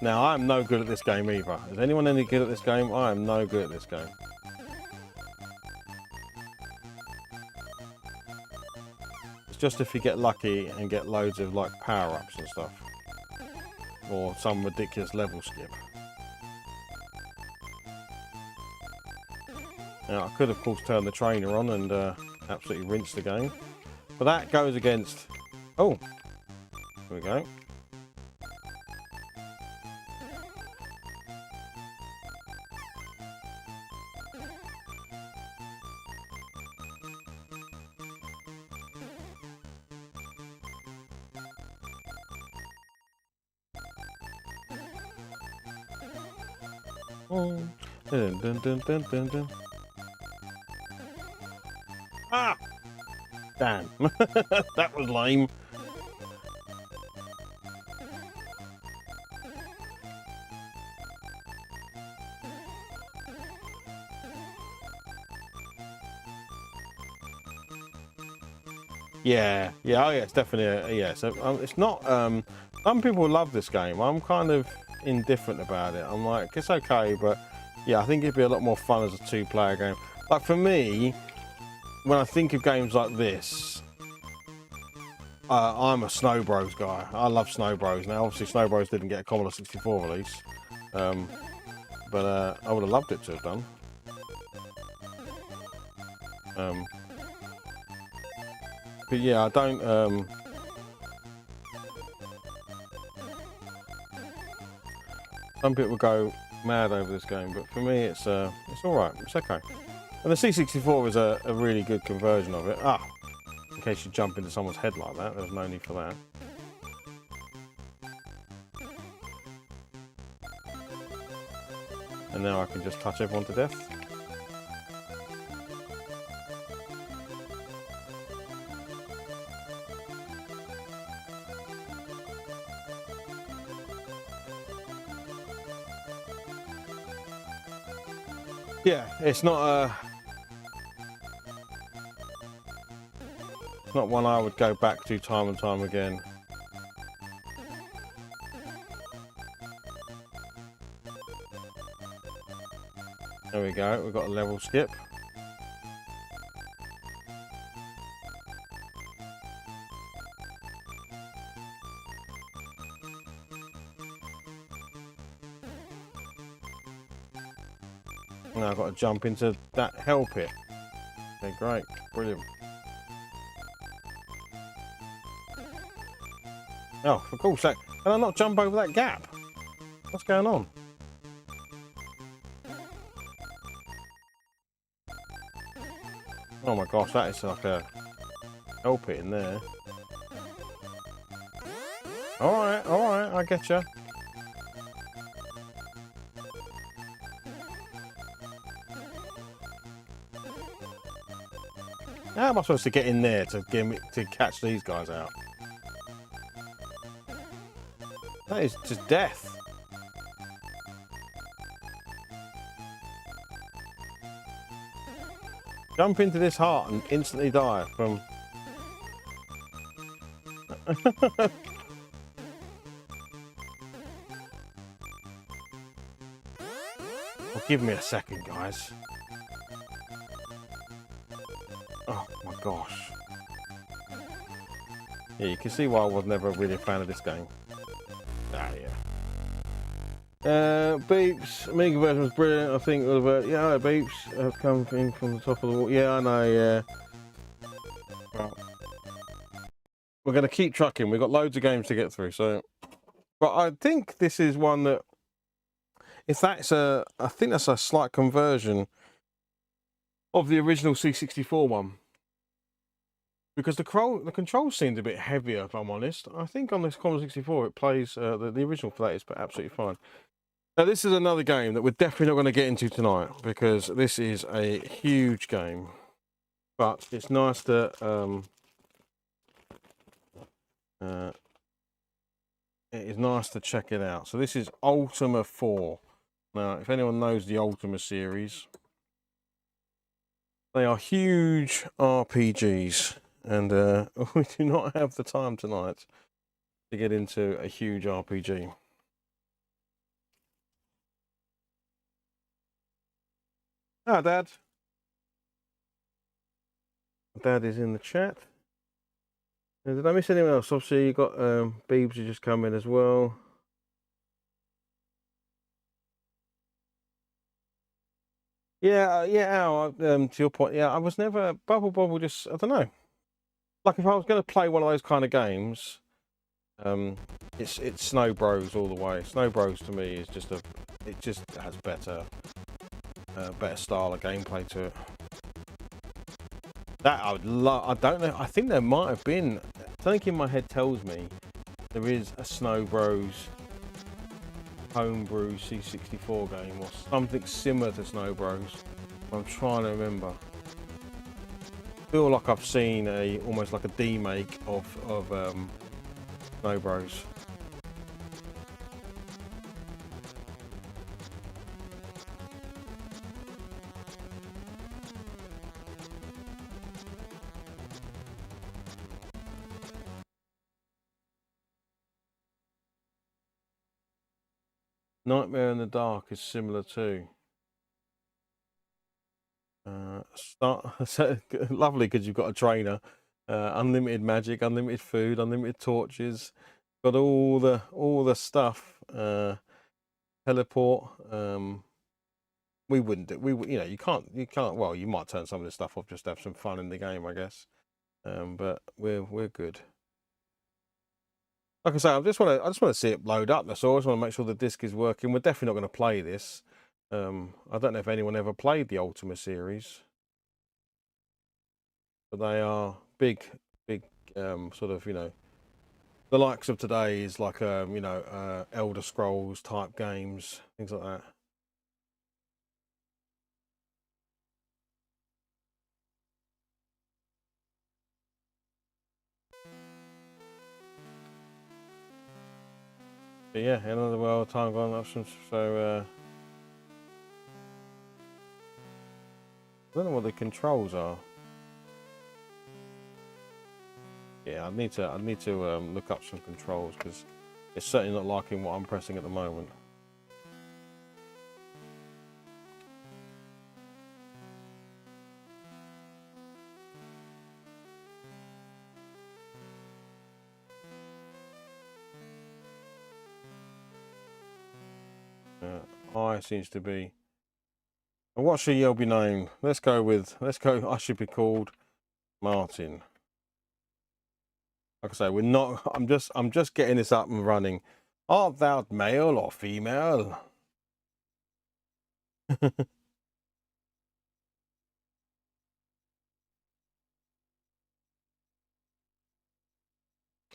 Now, I am no good at this game either. Is anyone any good at this game? I am no good at this game. It's just if you get lucky and get loads of like power-ups and stuff. Or some ridiculous level skip. Now, I could of course turn the trainer on and absolutely rinse the game. But that goes against... Oh! There we go. Dun, dun, dun, dun, dun, dun. Ah! Damn. That was lame. Yeah, oh yeah, it's definitely a yeah. So it's not. Some people love this game. I'm kind of indifferent about it. I'm like, it's okay, but yeah, I think it'd be a lot more fun as a two-player game. Like for me, when I think of games like this, I'm a Snow Bros guy. I love Snow Bros. Now, obviously, Snow Bros didn't get a Commodore 64 release, but I would have loved it to have done. But yeah, I don't. Some people go mad over this game, but for me, it's all right. It's okay. And the C64 is a really good conversion of it. Ah, in case you jump into someone's head like that, there's no need for that. And now I can just touch everyone to death. Yeah, it's not one I would go back to time and time again. There we go, we've got a level skip. Now I've got to jump into that hell pit. Okay, great, brilliant. Oh, for course, can I not jump over that gap? What's going on? Oh my gosh, that is like a hell pit in there. Alright, I get you. How am I supposed to get in there to catch these guys out? That is just death. Jump into this heart and instantly die from... Well, give me a second, guys. Oh my gosh. Yeah, you can see why I was never really a fan of this game. Ah, yeah. Beeps, Amiga version was brilliant. I think yeah, Beeps have come in from the top of the wall. Yeah, I know. Yeah. Well, we're going to keep trucking. We've got loads of games to get through. So, but I think this is one that, I think that's a slight conversion of the original C64 one. Because the controls seemed a bit heavier, if I'm honest. I think on this Commodore 64 it plays, the original for that is absolutely fine. Now this is another game that we're definitely not going to get into tonight, because this is a huge game. But it's nice to, it is nice to check it out. So this is Ultima 4. Now, if anyone knows the Ultima series, they are huge RPGs. And we do not have the time tonight to get into a huge RPG. Ah, Dad. Dad is in the chat. And did I miss anyone else? Obviously, you got Beebs who just come in as well. Yeah, yeah, Al, to your point, yeah, I was never, Bubble just, I don't know. Like, if I was going to play one of those kind of games, it's Snow Bros all the way. Snow Bros to me is just it just has better style of gameplay to it. That I would love. I don't know. I think there might have been. Something in my head tells me there is a Snow Bros homebrew C64 game or something similar to Snow Bros. I'm trying to remember. I feel like I've seen almost like a demake of Snow Bros. Nightmare in the Dark is similar too. Lovely because you've got a trainer, unlimited magic, unlimited food, unlimited torches, got all the stuff. Teleport. We wouldn't do. You can't. Well, you might turn some of this stuff off just to have some fun in the game, I guess. But we're good. Like I say, I just want to see it load up. That's all. I just want to make sure the disc is working. We're definitely not going to play this. I don't know if anyone ever played the Ultima series, but they are big, sort of, the likes of today is like, Elder Scrolls type games, things like that. But yeah, another world, time gone options. So I don't know what the controls are. Yeah, I need to look up some controls because it's certainly not liking what I'm pressing at the moment. I seems to be. And what should you be named? Let's go. I should be called Martin. Like I say, we're not. I'm just getting this up and running. Art thou male or female?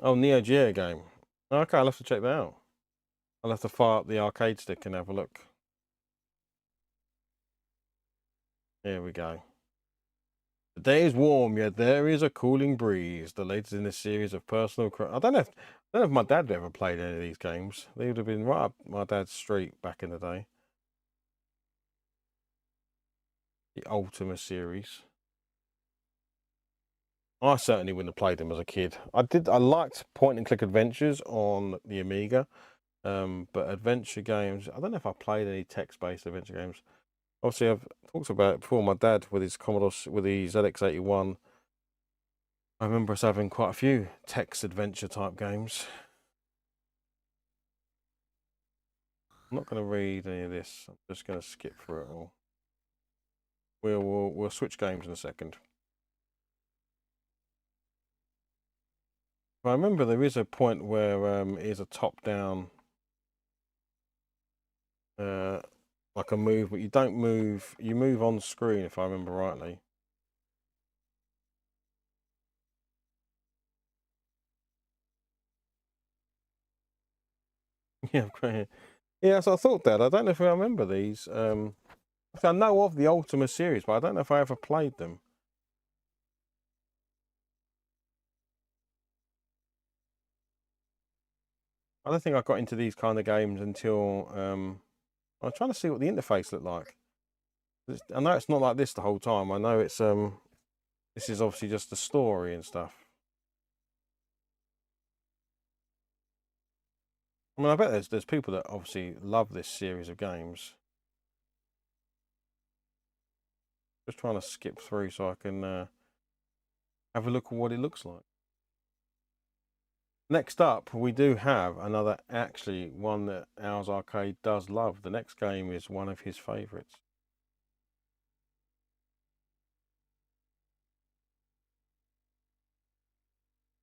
Oh, Neo Geo game. Okay, I'll have to check that out. I'll have to fire up the arcade stick and have a look. Here we go. The day is warm, yet there is a cooling breeze. The latest in a series of personal. I don't know if my dad ever played any of these games. They would have been right up my dad's street back in the day. The Ultima series. I certainly wouldn't have played them as a kid. I liked point and click adventures on the Amiga, but adventure games, I don't know if I played any text-based adventure games. Obviously, I've talked about it before. My dad with his Commodore, with his ZX81, I remember us having quite a few text adventure type games. I'm not going to read any of this. I'm just going to skip through it all. We'll switch games in a second. I remember there is a point where it is a top-down, like a move, but you don't move. You move on screen, if I remember rightly. Yeah, great. Yeah, so I thought that. I don't know if I remember these. I know of the Ultima series, but I don't know if I ever played them. I don't think I got into these kind of games until I was trying to see what the interface looked like. I know it's not like this the whole time. I know it's this is obviously just the story and stuff. I mean, I bet there's people that obviously love this series of games. Just trying to skip through so I can have a look at what it looks like. Next up, we do have another, actually, one that Ours Arcade does love. The next game is one of his favourites.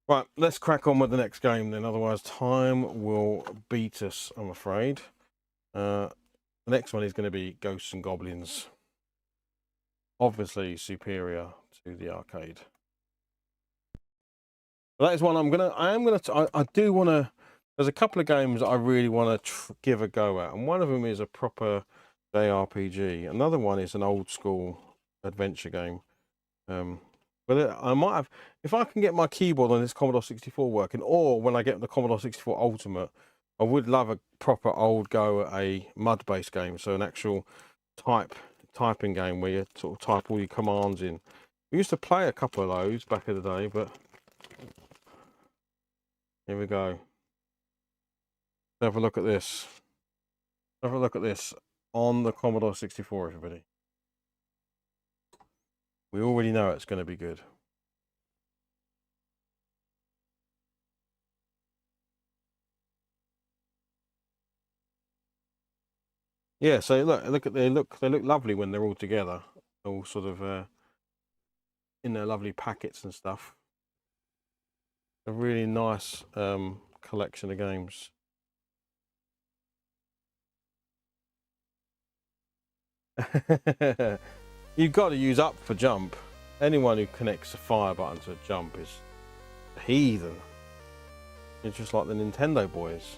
Right, let's crack on with the next game then, otherwise time will beat us, I'm afraid. The next one is going to be Ghosts and Goblins. Obviously superior to the arcade. But that is one I do want to, there's a couple of games I really want to give a go at, and one of them is a proper JRPG. Another one is an old school adventure game. But I might have, if I can get my keyboard on this Commodore 64 working, or when I get the Commodore 64 Ultimate, I would love a proper old go at a mud-based game, so an actual typing game where you sort of type all your commands in. We used to play a couple of those back in the day, but here we go. Have a look at this. Have a look at this on the Commodore 64, everybody. We already know it's going to be good. Yeah, so they look lovely when they're all together, all sort of in their lovely packets and stuff. A really nice collection of games. You've got to use up for jump. Anyone who connects the fire button to jump is a heathen. It's just like the Nintendo boys.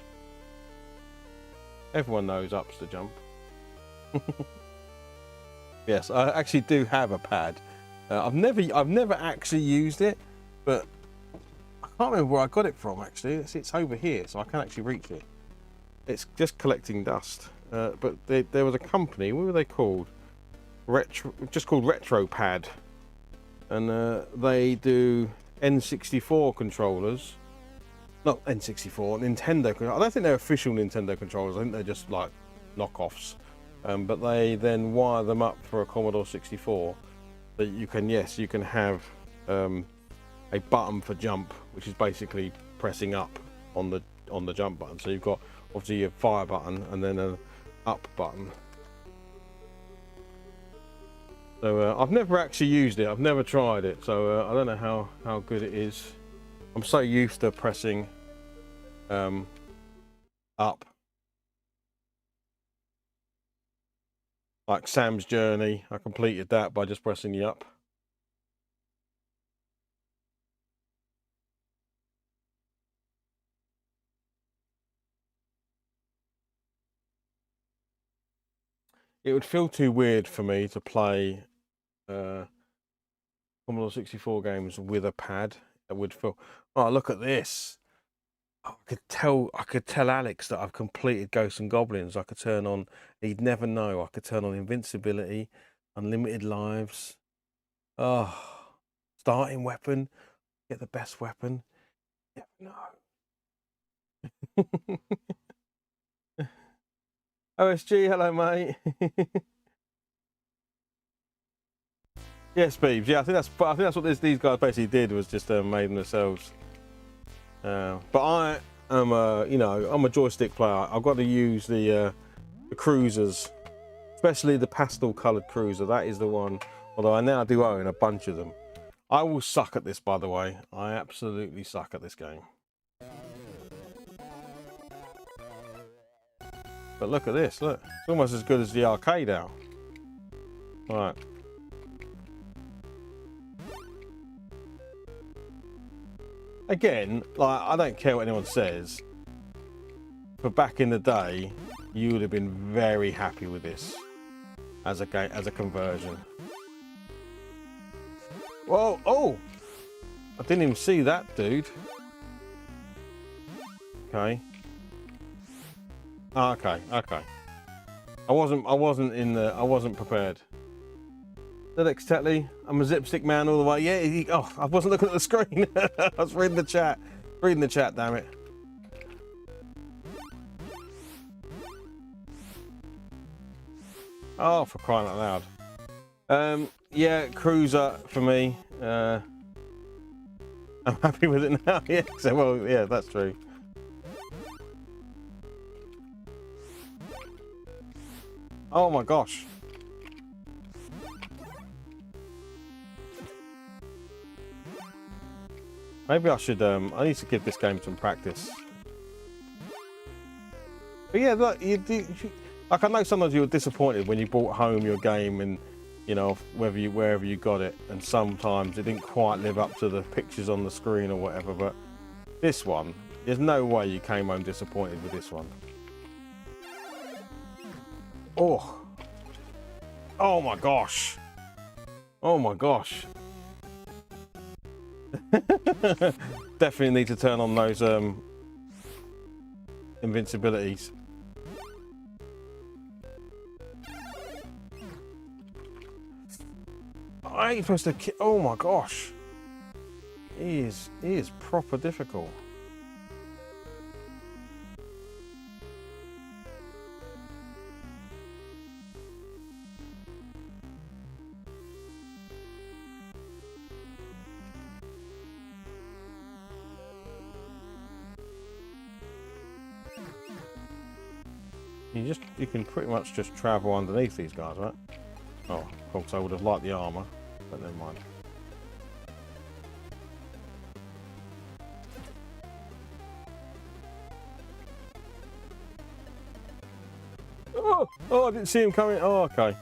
Everyone knows up's the jump. Yes, I actually do have a pad. I've never actually used it, but I can't remember where I got it from. Actually, it's over here, so I can actually reach it. It's just collecting dust. But there was a company. What were they called? Just called Retro Pad, and they do N64 controllers. Not N64, Nintendo. I don't think they're official Nintendo controllers. I think they're just like knockoffs. But they then wire them up for a Commodore 64 that you can have a button for jump, which is basically pressing up on the jump button. So you've got obviously your fire button and then an up button. So I've never actually used it. I've never tried it. So I don't know how good it is. I'm so used to pressing up. Like Sam's Journey, I completed that by just pressing the up. It would feel too weird for me to play Commodore 64 games with a pad. It would feel, oh, look at this. I could tell Alex that I've completed Ghosts and Goblins. I could turn on, he'd never know. I could turn on invincibility, unlimited lives. Oh, starting weapon. Get the best weapon. Yeah, no. OSG, hello mate. Yes, Beebs. Yeah, I think that's what these guys basically did, was just made them themselves. But I am I'm a joystick player. I've got to use the cruisers, especially the pastel coloured cruiser. That is the one. Although I now do own a bunch of them. I will suck at this, by the way. I absolutely suck at this game. But look at this. Look, it's almost as good as the arcade out. Right. Again, like, I don't care what anyone says, but back in the day, you would have been very happy with this as a game, as a conversion. Whoa! Oh, I didn't even see that, dude. Okay. Oh, okay. Okay. I wasn't prepared. Alex Tetley, I'm a Zipstick man all the way. Yeah. Oh, I wasn't looking at the screen. I was reading the chat. Reading the chat. Damn it. Oh, for crying out loud. Yeah, cruiser for me. I'm happy with it now. Yeah. So, well, yeah, that's true. Oh my gosh. Maybe I should, I need to give this game some practice. But yeah, look, like, I know sometimes you were disappointed when you brought home your game and, you know, wherever you got it, and sometimes it didn't quite live up to the pictures on the screen or whatever, but this one, there's no way you came home disappointed with this one. Oh. Oh my gosh. Oh my gosh. Definitely need to turn on those invincibilities. I ain't supposed to. Oh my gosh, he is proper difficult. You can pretty much just travel underneath these guys, right? Oh, of course I would have liked the armor, but never mind. Oh, I didn't see him coming. Oh, okay.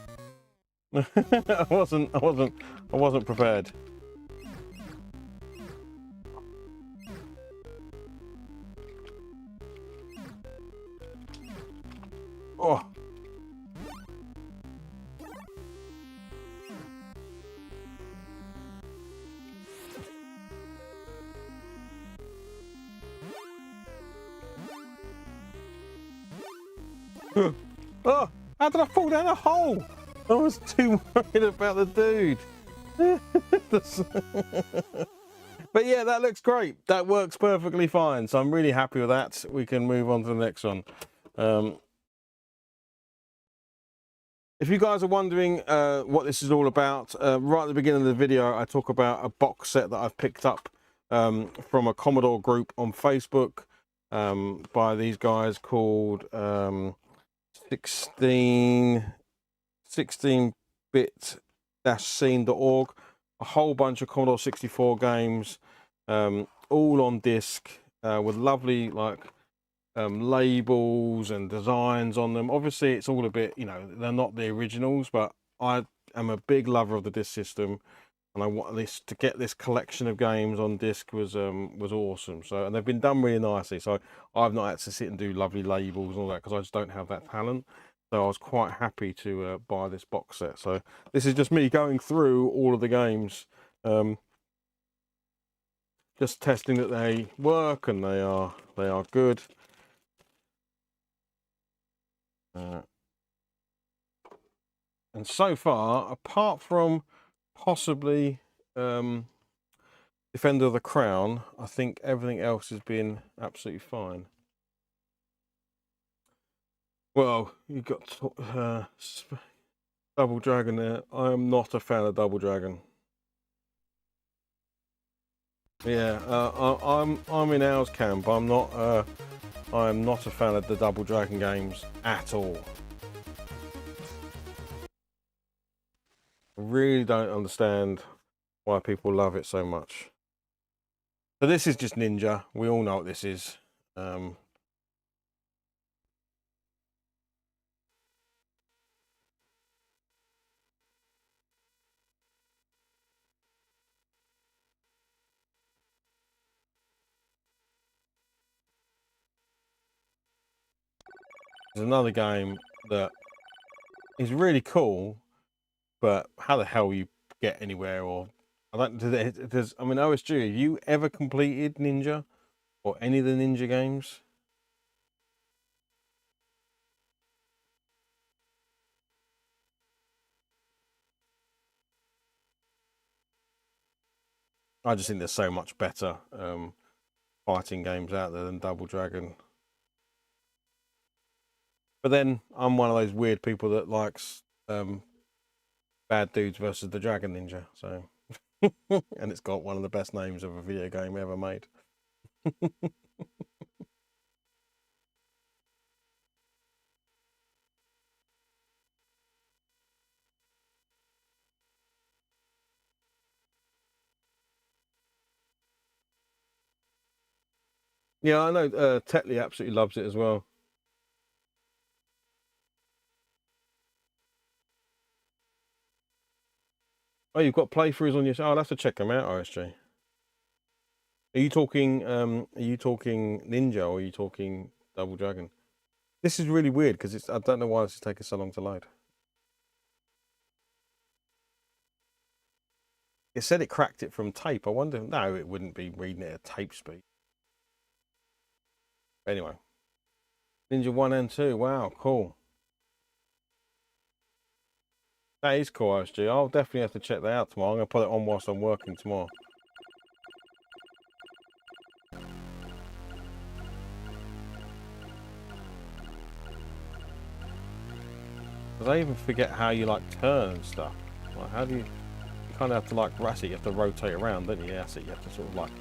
I wasn't prepared. Oh. Oh, how did I fall down a hole? I was too worried about the dude. But yeah, that looks great. That works perfectly fine. So I'm really happy with that. We can move on to the next one. If you guys are wondering what this is all about, right at the beginning of the video, I talk about a box set that I've picked up from a Commodore group on Facebook by these guys called 16bit-scene.org. A whole bunch of Commodore 64 games, all on disc, with lovely labels and designs on them. Obviously it's all a bit, you know, they're not the originals, but I am a big lover of the disc system, and I want this to get this collection of games on disc was awesome. So, and they've been done really nicely, so I've not had to sit and do lovely labels and all that because I just don't have that talent. So I was quite happy to buy this box set. So this is just me going through all of the games, just testing that they work and they are good. And so far, apart from possibly Defender of the Crown. I think everything else has been absolutely fine. Well, you've got Double Dragon there. I am not a fan of Double Dragon. Yeah, I'm in Al's camp. I'm not a fan of the Double Dragon games at all. I really don't understand why people love it so much. So this is just Ninja. We all know what this is. There's another game that is really cool, but how the hell you get anywhere? Or I don't. I mean, OSG. Have you ever completed Ninja or any of the Ninja games? I just think there's so much better fighting games out there than Double Dragon. But then I'm one of those weird people that likes Bad Dudes versus the Dragon Ninja. So, and it's got one of the best names of a video game ever made. Yeah, I know Tetley absolutely loves it as well. Oh, you've got playthroughs on your. Oh, I'll have to check them out, OSG. Are you talking Ninja or are you talking Double Dragon? This is really weird because I don't know why this is taking so long to load. It said it cracked it from tape. I wonder. No, it wouldn't be reading it at tape speed. Anyway, Ninja 1 and 2. Wow, cool. That is cool, OSG. I'll definitely have to check that out tomorrow. I'm going to put it on whilst I'm working tomorrow. Because I even forget how you like turn and stuff. Like, how do you kind of have to like that's it, you have to rotate around, don't you? Yeah, that's it, you have to sort of like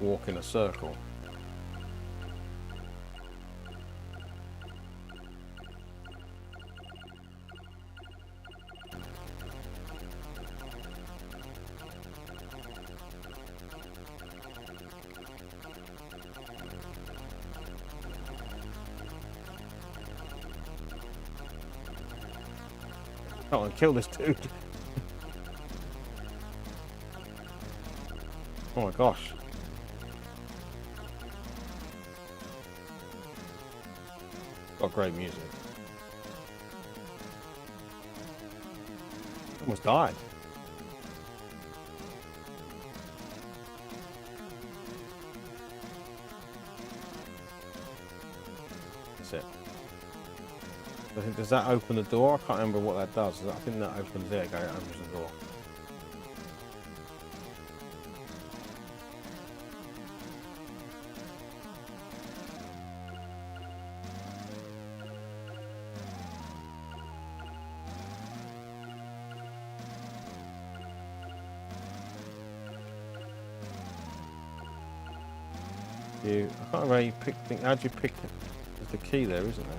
walk in a circle. Come on, kill this dude. Oh my gosh. Got great music. Almost died. That's it. Does that open the door? I can't remember what that does. I think that opens there. It opens the door. I can't remember how you pick things. How do you pick it? There's the key there, isn't there?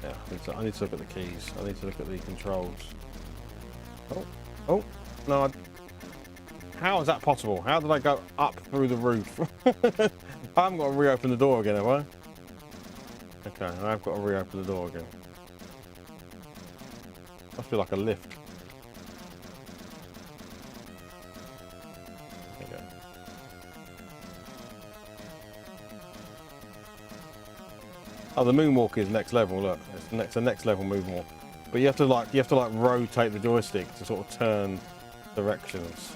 Yeah, I need to look at the keys. I need to look at the controls. Oh, no. How is that possible? How did I go up through the roof? I haven't got to reopen the door again, have I? Okay, I've got to reopen the door again. Must be like a lift. There you go. Oh, the moonwalk is next level. Look, it's a next level moonwalk. But you have to like rotate the joystick to sort of turn directions.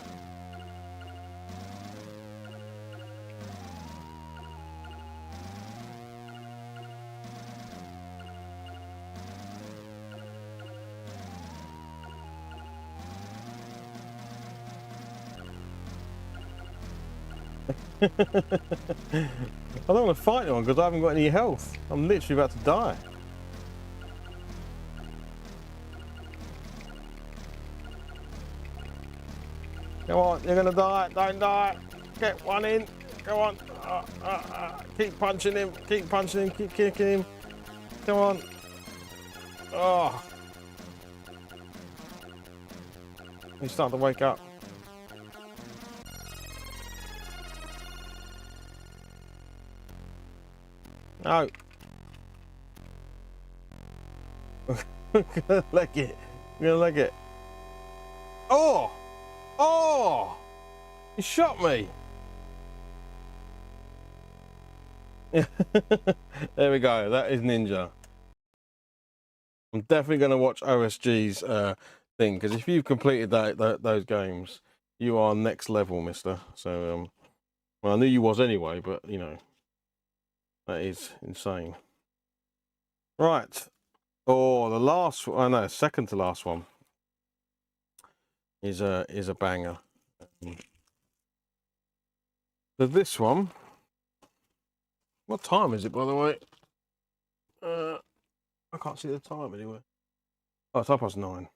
I don't want to fight anyone because I haven't got any health. I'm literally about to die. Come on, you're gonna die. Don't die. Get one in. Go on. Keep punching him. Keep punching him. Keep kicking him. Come on. Oh. He's starting to wake up. No. I'm gonna leg it. I'm gonna leg it. Oh! Oh! He shot me. There we go. That is Ninja. I'm definitely going to watch OSG's thing, because if you've completed those games, you are next level, mister. So, well, I knew you was anyway, but, you know, that is insane. Right. Oh, the last, oh no, second to last one is a banger. So this one, what time is it, by the way? I can't see the time anywhere. Oh, it's 9:30.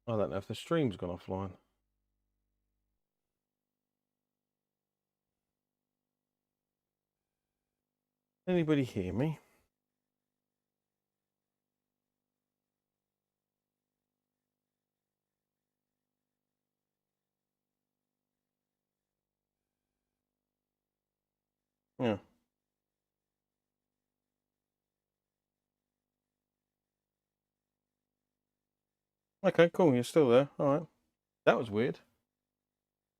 I don't know if the stream's gone offline. Anybody hear me? Yeah. Okay, cool. You're still there. All right. That was weird.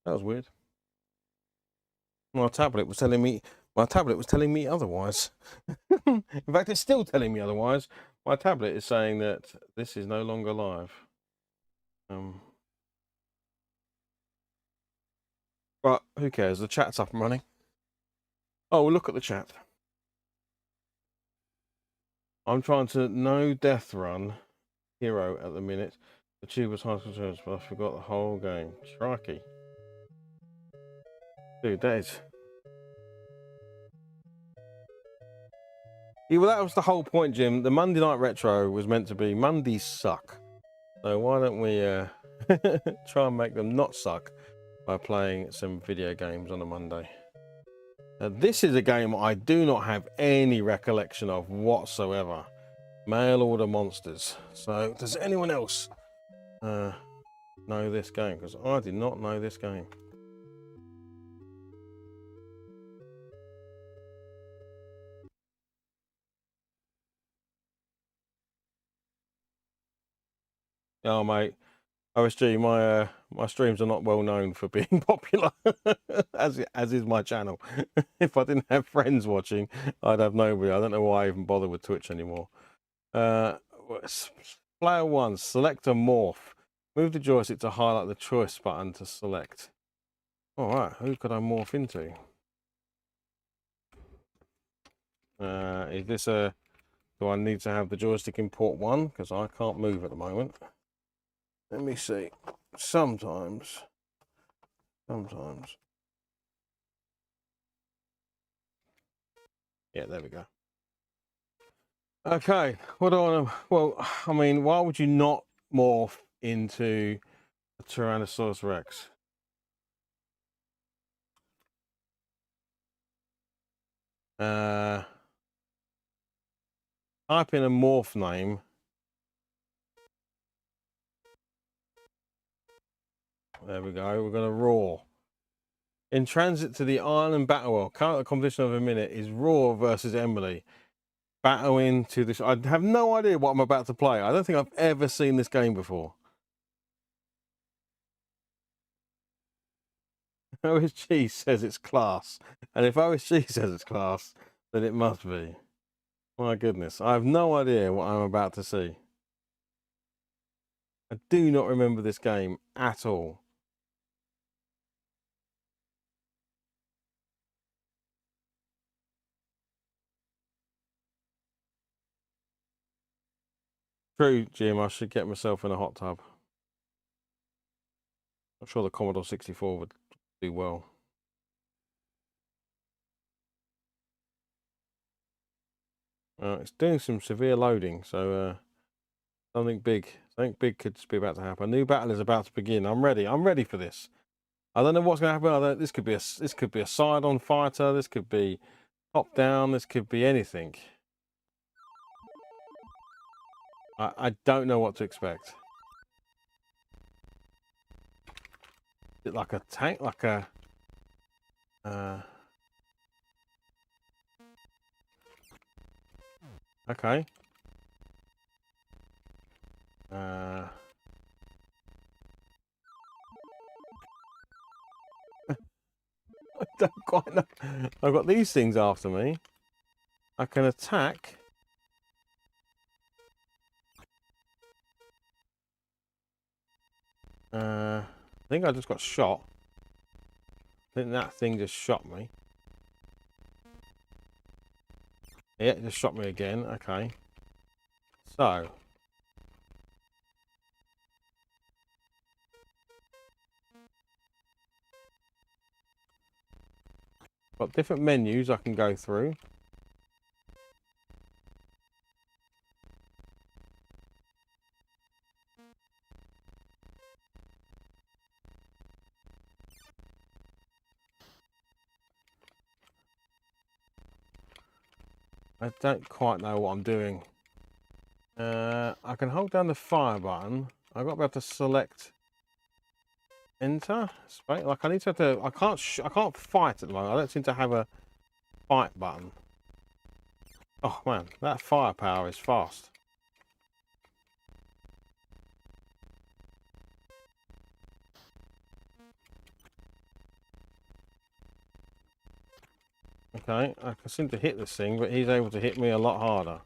That was weird. My tablet was telling me otherwise. In fact, it's still telling me otherwise. My tablet is saying that this is no longer live. But who cares? The chat's up and running. Oh, well, look at the chat. I'm trying to no death run hero at the minute. The tube was hard controls, but I forgot the whole game. Shrikey. Dude, that is... Yeah, well, that was the whole point, Jim. The Monday Night Retro was meant to be Mondays suck. So why don't we try and make them not suck by playing some video games on a Monday. Now, this is a game I do not have any recollection of whatsoever. Mail order monsters. So does anyone else know this game? Because I did not know this game. Oh, mate. OSG, my streams are not well known for being popular, as is my channel. If I didn't have friends watching, I'd have nobody. I don't know why I even bother with Twitch anymore. Player 1, select a morph. Move the joystick to highlight the choice button to select. All right, who could I morph into? Is this a... Do I need to have the joystick in port 1? Because I can't move at the moment. Let me see. Sometimes. Yeah, there we go. Okay, what do I want to... Well, I mean, why would you not morph into a Tyrannosaurus Rex? Type in a morph name. There we go. We're going to roar. In transit to the Ireland Battle World, current competition of a minute is Roar versus Emily. Battling to this. I have no idea what I'm about to play. I don't think I've ever seen this game before. OSG says it's class. And if OSG says it's class, then it must be. My goodness. I have no idea what I'm about to see. I do not remember this game at all. True, Jim, I should get myself in a hot tub. I'm sure the Commodore 64 would do well. It's doing some severe loading, so something big could just be about to happen. A new battle is about to begin. I'm ready. I'm ready for this. I don't know what's going to happen. This could be a side-on fighter. This could be top-down. This could be anything. I don't know what to expect. Is it like a tank? Like a... okay. I don't quite know. I've got these things after me. I can attack. I think I just got shot. I think that thing just shot me. Yeah, it just shot me again. Okay. So. Got different menus I can go through. I don't quite know what I'm doing. I can hold down the fire button. I've got to be able to select enter. Like I need to have to. I can't fight at the moment. I don't seem to have a fight button. Oh man, that firepower is fast. Okay, I can seem to hit this thing, but he's able to hit me a lot harder.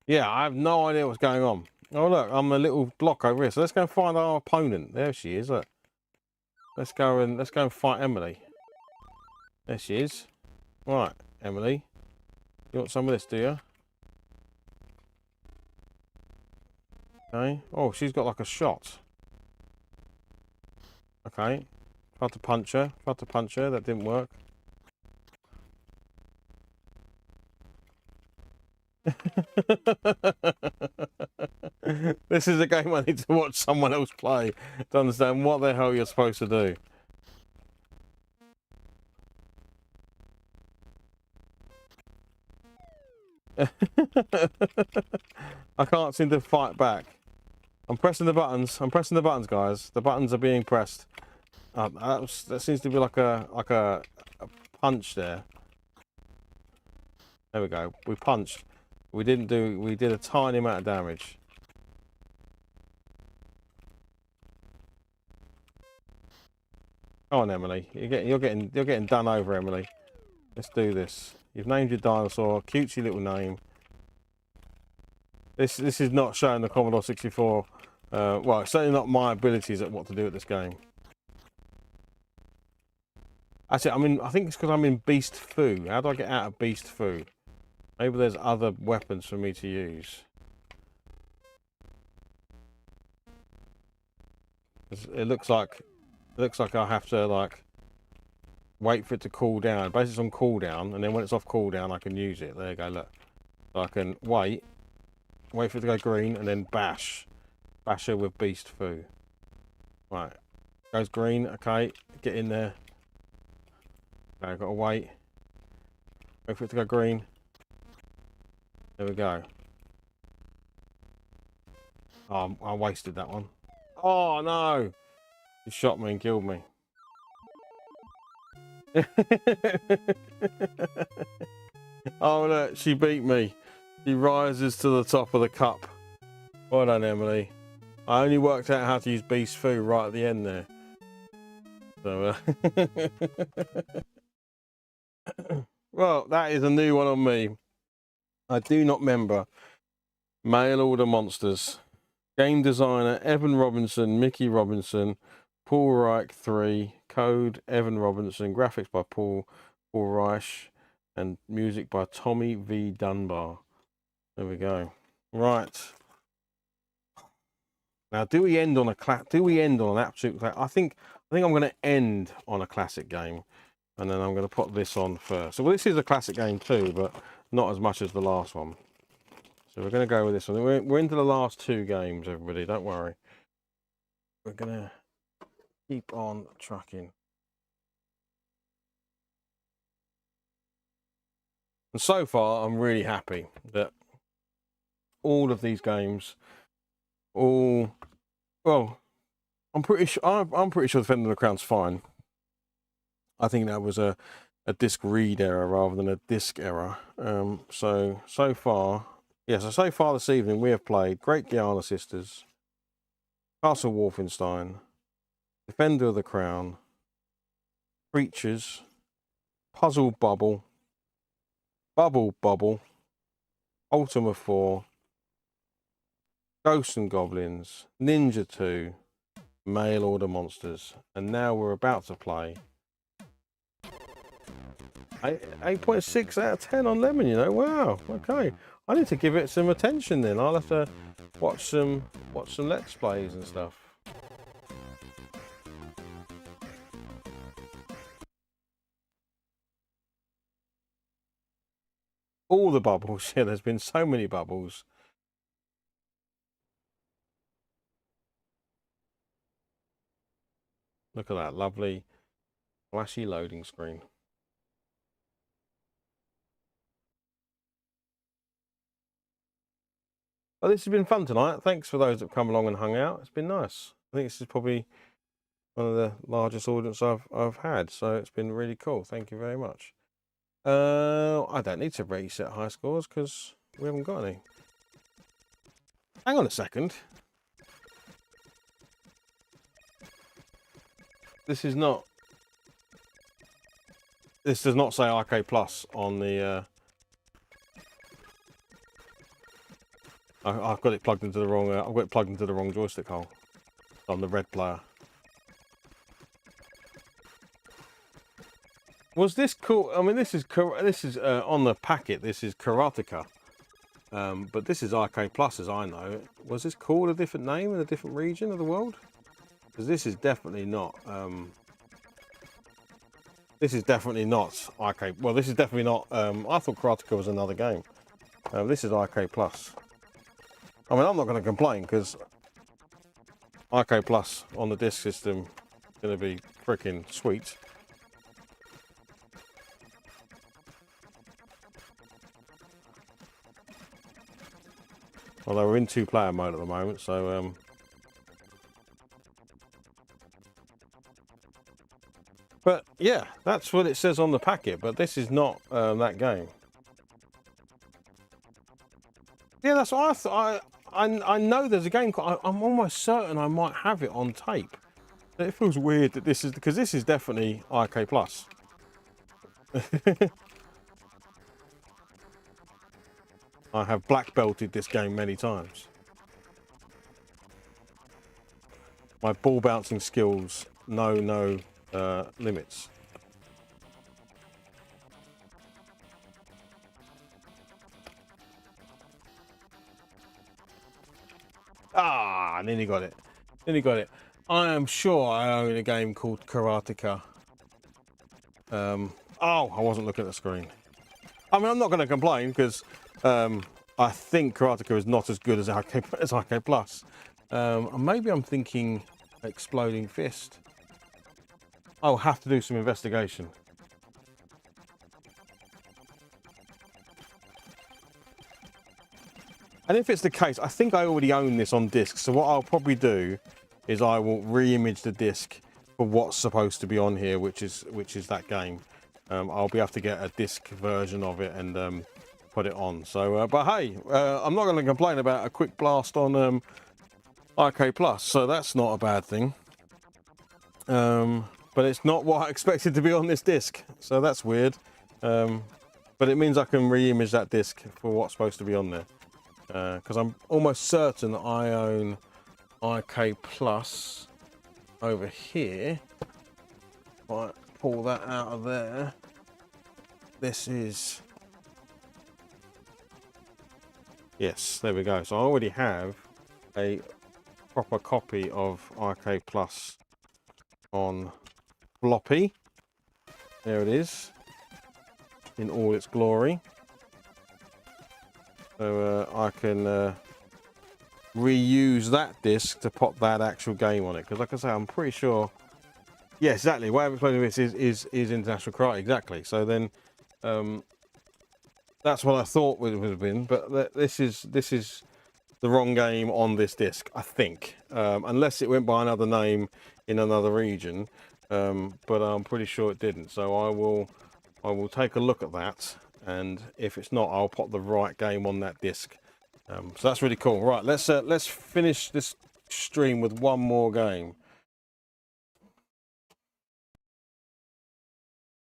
Yeah, I have no idea what's going on. Oh look, I'm a little block over here. So let's go and find our opponent. There she is. Look. Let's go and fight Emily. There she is. Right, Emily. You want some of this, do you? Okay. Oh, she's got like a shot. Okay. Tried to punch her. That didn't work. This is a game I need to watch someone else play to understand what the hell you're supposed to do. I can't seem to fight back. I'm pressing the buttons. Guys. The buttons are being pressed. That seems to be like a punch there. There we go. We punched. We did a tiny amount of damage. Come on, Emily. You're getting done over, Emily. Let's do this. You've named your dinosaur. Cutesy little name. This is not showing the Commodore 64. Well, it's certainly not my abilities at what to do at this game. Actually, I think it's because I'm in Beast Foo. How do I get out of Beast Foo? Maybe there's other weapons for me to use. It looks like I have to like wait for it to cool down. Basically, it's on cooldown, and then when it's off cooldown, I can use it. There you go. Look, so I can wait for it to go green, and then bash her with Beast Foo. Right, goes green. Okay, get in there. Okay, I've got to wait for it to go green. There we go. Oh, I wasted that one. Oh no! He shot me and killed me. Oh look, she beat me. She rises to the top of the cup. Well done, Emily. I only worked out how to use Beast Foo right at the end there. So Well, that is a new one on me. I do not remember. Mail order monsters. Game designer Evan Robinson, Mickey Robinson, Paul Reich 3, code Evan Robinson, graphics by Paul Reich, and music by Tommy V. Dunbar. There we go. Right. Now, do we end on an absolute? I think I'm going to end on a classic game, and then I'm going to put this on first. So, well, this is a classic game too, but not as much as the last one. So we're going to go with this one. We're into the last two games, everybody. Don't worry. We're going to keep on trucking. And so far, I'm really happy that all of these games, well, I'm pretty sure Defender of the Crown's fine. I think that was a disc read error rather than a disc error. So far this evening we have played Great Guiana Sisters, Castle Wolfenstein, Defender of the Crown, Creatures, Puzzle Bubble, Bubble Bobble, Ultima 4, Ghosts and Goblins, Ninja 2, Mail Order Monsters, and now we're about to play 8.6 out of 10 on Lemon, you know. Wow, okay. I need to give it some attention then. I'll have to watch some Let's Plays and stuff. All the bubbles, yeah, there's been so many bubbles. Look at that lovely flashy loading screen. Well, this has been fun tonight. Thanks for those that have come along and hung out. It's been nice. I think this is probably one of the largest audience I've had, so it's been really cool. Thank you very much. I don't need to reset high scores because we haven't got any. Hang on a second. This does not say RK Plus on the. I've got it plugged into the wrong. I've got it plugged into the wrong joystick hole on the red player. Was this cool? I mean, this is on the packet. This is Karateka, but this is RK Plus, as I know. Was this called a different name in a different region of the world? Because this is definitely not. This is definitely not RK. Well, this is definitely not. I thought Karateka was another game. This is RK Plus. I mean, I'm not going to complain because RK Plus on the disc system is going to be freaking sweet. Although we're in two-player mode at the moment, so but yeah, that's what it says on the packet. But this is not that game. Yeah, that's what I thought. I know there's a game. I'm almost certain I might have it on tape. It feels weird that this is because this is definitely RK Plus. I have black belted this game many times. My ball bouncing skills know no limits. Ah, nearly got it. Nearly got it. I am sure I own a game called Karateka. Oh, I wasn't looking at the screen. I mean, I'm not going to complain because I think Karateka is not as good as RK Plus. Maybe I'm thinking Exploding Fist. I'll have to do some investigation. And if it's the case, I think I already own this on disc. So what I'll probably do is I will re-image the disc for what's supposed to be on here, which is that game. I'll be able to get a disc version of it and put it on. So, but hey, I'm not going to complain about a quick blast on RK Plus. So that's not a bad thing. But it's not what I expected to be on this disc. So that's weird. but it means I can re-image that disc for what's supposed to be on there. Because I'm almost certain that I own IK Plus over here. If I pull that out of there, this is, yes, there we go. So I already have a proper copy of IK Plus on floppy. There it is in all its glory. So I can reuse that disc to pop that actual game on it, because like I say, I'm pretty sure, yeah, exactly, way of explaining this is International Karate, exactly. So then that's what I thought would have been, but this is the wrong game on this disc, I think, unless it went by another name in another region, but I'm pretty sure it didn't. So I will take a look at that, and if it's not, I'll pop the right game on that disc. So that's really cool. Right, let's finish this stream with one more game,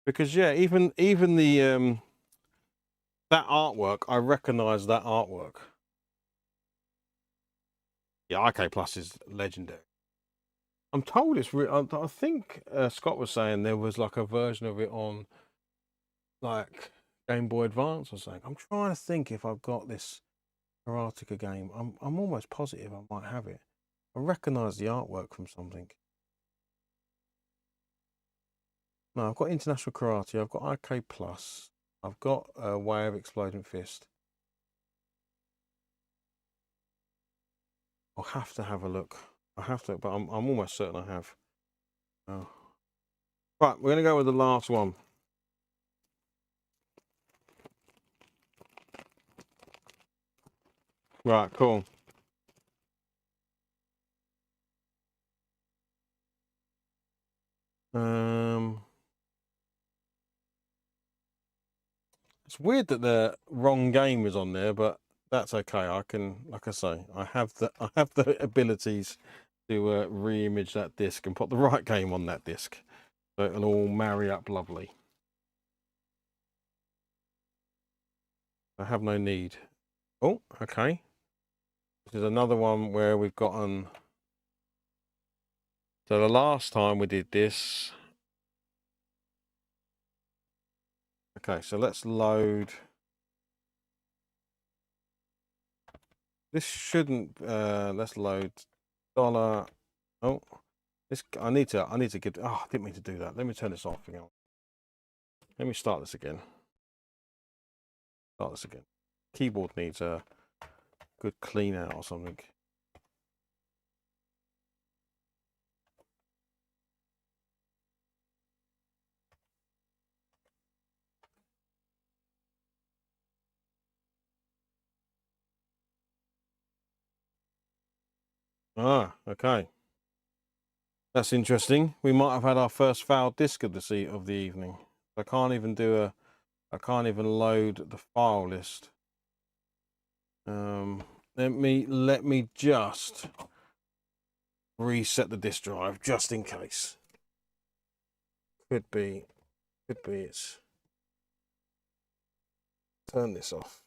because yeah, even the that artwork, I recognise that artwork. Yeah, IK Plus is legendary. I'm told it's I think Scott was saying there was like a version of it on like Game Boy Advance or something. I'm trying to think if I've got this Karateka game. I'm almost positive I might have it. I recognise the artwork from something. No, I've got International Karate. I've got IK Plus. I've got Way of Exploding Fist. I'll have to have a look. I have to, but I'm almost certain I have. Oh. Right, we're going to go with the last one. Right, cool. It's weird that the wrong game is on there, but that's okay. I can, like I say, I have the abilities to re-image that disc and put the right game on that disc, so it'll all marry up lovely. I have no need. Oh, okay. This is another one where we've gotten. So the last time we did this. Okay, so let's load. This shouldn't. Let's load dollar. Oh, this I need to get. Oh, I didn't mean to do that. Let me turn this off again. Let me start this again. Start this again. Keyboard needs a good clean out or something. Ah, okay. That's interesting. We might have had our first failed disk of the evening. I can't even do a. I can't even load the file list. Let me just reset the disk drive just in case. Could be it's. Turn this off.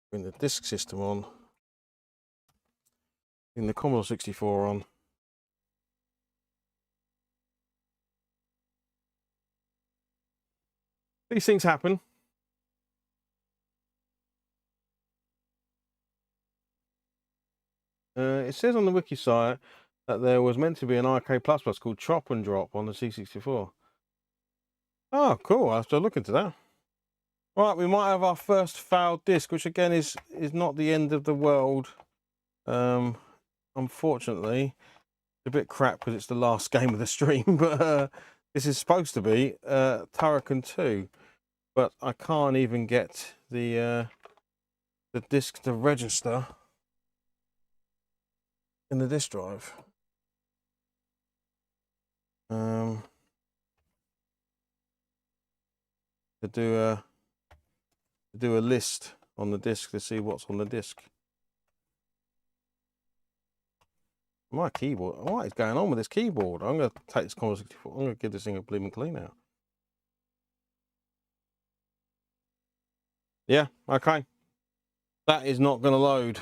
Bring the disk system on. Bring the Commodore 64 on. These things happen. It says on the wiki site that there was meant to be an IK Plus called Chop and Drop on the C64. Oh, cool. I'll have to look into that. Right, we might have our first failed disc, which again is not the end of the world. Unfortunately, it's a bit crap because it's the last game of the stream, but this is supposed to be Turrican 2, but I can't even get the disc to register in the disk drive. To do a list on the disk to see what's on the disk. My keyboard. What is going on with this keyboard? I'm going to take this Commodore 64. I'm going to give this thing a blooming clean out. Yeah, okay. That is not going to load.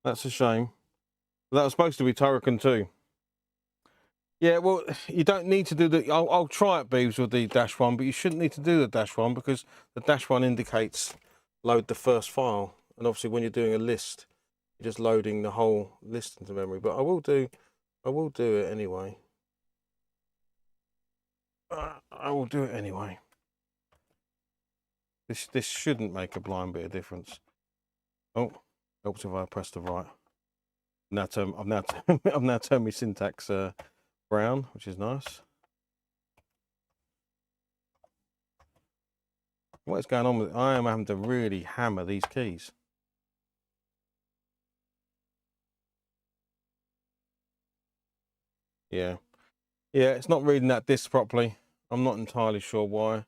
That's a shame. That was supposed to be Turrican too. Yeah, well, you don't need to do the... I'll try it, Beeves, with the -1, but you shouldn't need to do the -1 because the -1 indicates load the first file. And obviously when you're doing a list, you're just loading the whole list into memory. But I will do it anyway. I will do it anyway. This shouldn't make a blind bit of difference. Oh, helps if I press the right. I've now turned my syntax brown, which is nice. What is going on with it? I am having to really hammer these keys. Yeah, it's not reading that disk properly. I'm not entirely sure why.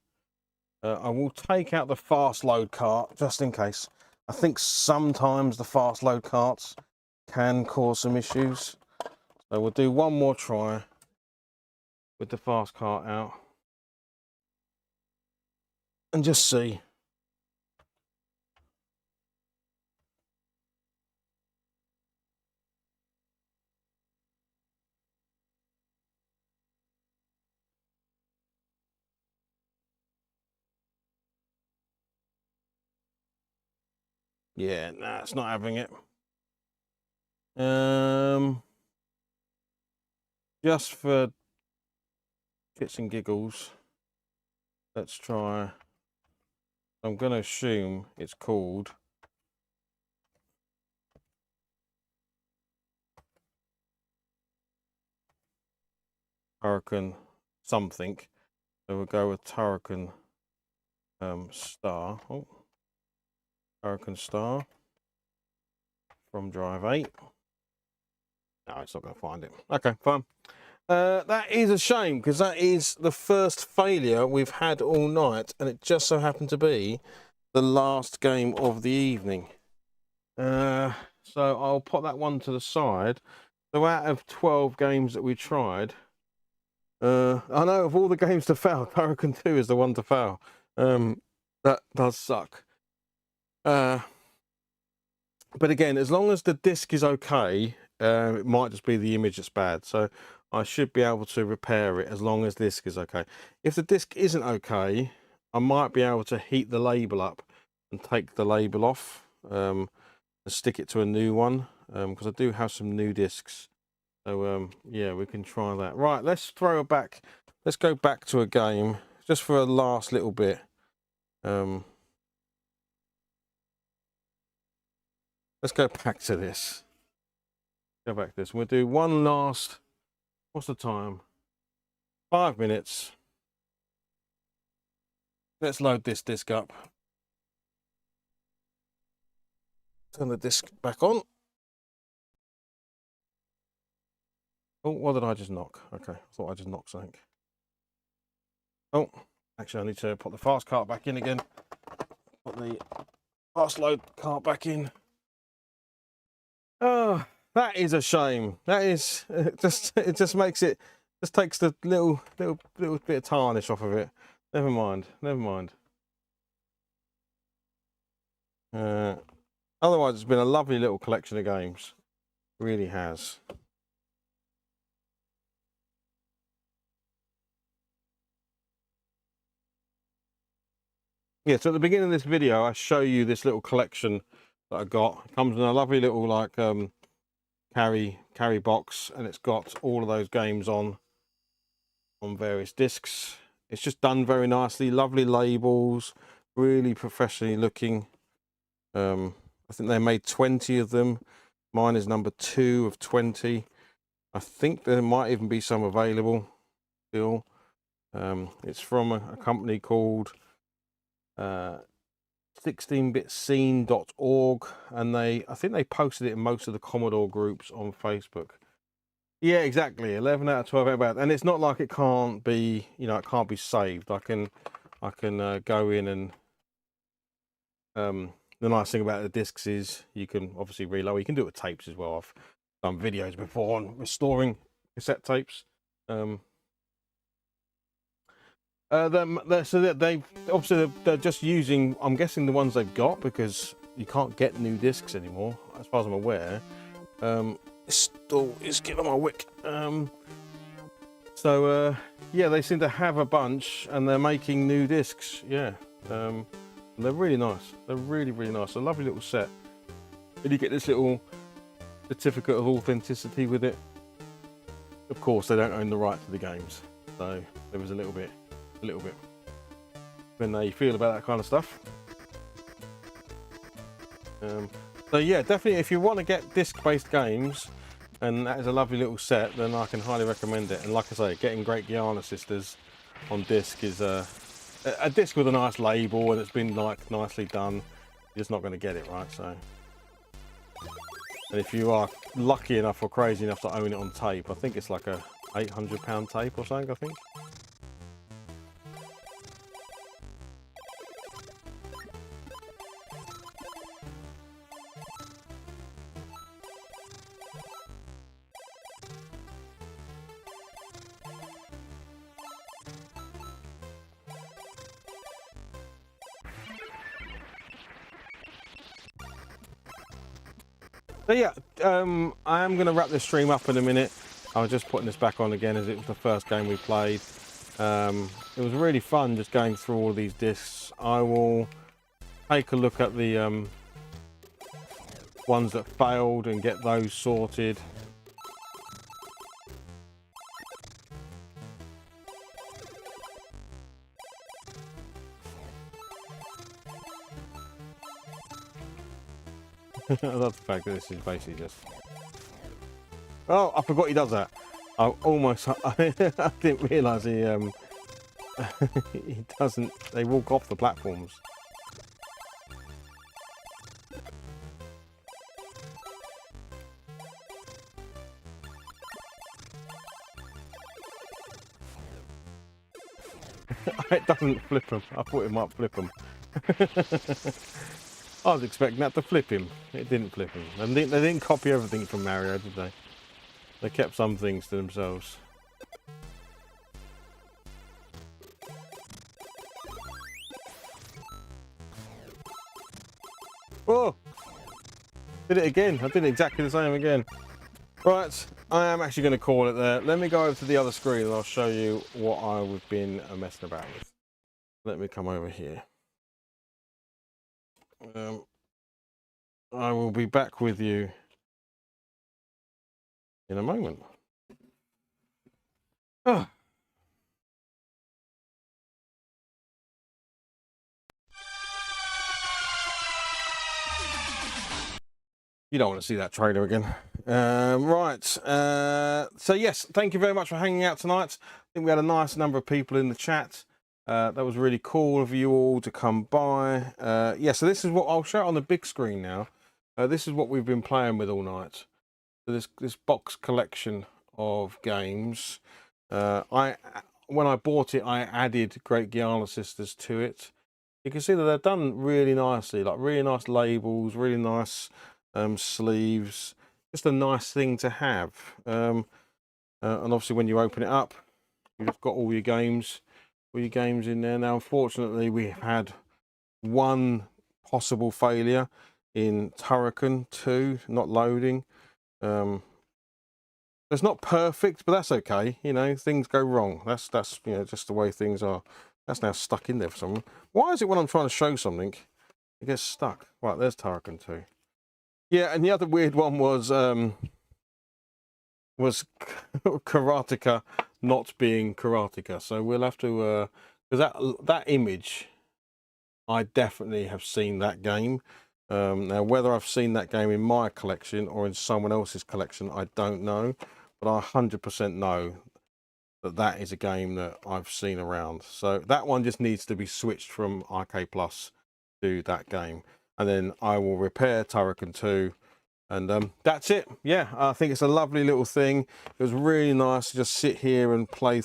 I will take out the fast load cart just in case. I think sometimes the fast load carts can cause some issues. So we'll do one more try with the fast cart out and just see. Yeah, nah, it's not having it. Just for shits and giggles, let's try. I'm going to assume it's called Turrican something. So we'll go with Turrican star. Oh, Turrican star from drive 8. No, it's not going to find it. Okay, fine. That is a shame because that is the first failure we've had all night, and it just so happened to be the last game of the evening. So I'll put that one to the side. So out of 12 games that we tried, I know of all the games to fail, Turrican 2 is the one to fail. That does suck. But again, as long as the disc is okay, it might just be the image that's bad. So I should be able to repair it as long as the disc is okay. If the disc isn't okay, I might be able to heat the label up and take the label off and stick it to a new one, because I do have some new discs. So yeah, we can try that. Right, let's throw it back. Let's go back to a game just for a last little bit. Let's go back to this. Go back to this. We'll do one last. What's the time? 5 minutes. Let's load this disc up. Turn the disc back on. Oh, what did I just knock? Okay, I thought I just knocked something. Oh, actually I need to put the fast cart back in again. Put the fast load cart back in. Oh, that is a shame. That is it just makes it, just takes the little bit of tarnish off of it. Never mind. Otherwise, it's been a lovely little collection of games. It really has. Yeah, so at the beginning of this video, I show you this little collection that I got. It comes in a lovely little like carry box, and it's got all of those games on various discs. It's just done very nicely, lovely labels, really professionally looking. I think they made 20 of them. Mine is number 2 of 20. I think there might even be some available still. It's from a company called 16bitscene.org, and I think they posted it in most of the Commodore groups on Facebook. Yeah, exactly. 11 out of 12 about, and it's not like it can't be, you know, it can't be saved. I can go in and the nice thing about the discs is you can obviously reload. You can do it with tapes as well. I've done videos before on restoring cassette tapes. They obviously they're just using, I'm guessing, the ones they've got, because you can't get new discs anymore, as far as I'm aware. This still is getting on my wick. Yeah, they seem to have a bunch, and they're making new discs. Yeah, they're really nice. They're really, really nice. A lovely little set. And you get this little certificate of authenticity with it. Of course, they don't own the right to the games, so there was a little bit when they feel about that kind of stuff. So yeah, definitely, if you want to get disc-based games, and that is a lovely little set, then I can highly recommend it. And like I say, getting Great Guiana Sisters on disc is a disc with a nice label, and it's been like nicely done. You're just not going to get it, right? So, and if you are lucky enough or crazy enough to own it on tape, I think it's like a £800 tape or something, I think. So yeah, I am going to wrap this stream up in a minute. I was just putting this back on again as it was the first game we played. It was really fun just going through all of these discs. I will take a look at the ones that failed and get those sorted. I love the fact that this is basically just... Oh, I forgot he does that. I almost... I didn't realise he... he doesn't... They walk off the platforms. It doesn't flip them. I thought it might flip them. I was expecting that to flip him. It didn't flip him. And they didn't copy everything from Mario, did they? They kept some things to themselves. Oh! Did it again. I did exactly the same again. Right, I am actually going to call it there. Let me go over to the other screen and I'll show you what I've been messing about with. Let me come over here. I will be back with you in a moment. Oh. You don't want to see that trailer again. Right. So yes, thank you very much for hanging out tonight. I think we had a nice number of people in the chat. That was really cool of you all to come by. Yeah, so this is what I'll show on the big screen now. This is what we've been playing with all night. So this box collection of games. When I bought it, I added Great Guiana Sisters to it. You can see that they're done really nicely, like really nice labels, really nice sleeves. Just a nice thing to have. And obviously when you open it up, you've got all your games in there. Now unfortunately we've had one possible failure in Turrican 2 not loading. It's not perfect, but that's okay. You know, things go wrong. That's you know, just the way things are. That's now stuck in there for someone. Why is it when I'm trying to show something, it gets stuck? Right, there's Turrican 2. Yeah, and the other weird one was Karateka not being Karateka. So we'll have to because that image, I definitely have seen that game. Now whether I've seen that game in my collection or in someone else's collection, I don't know, but I 100% know that that is a game that I've seen around. So that one just needs to be switched from RK Plus to that game, and then I will repair Turrican 2. And that's it. Yeah, I think it's a lovely little thing. It was really nice to just sit here and play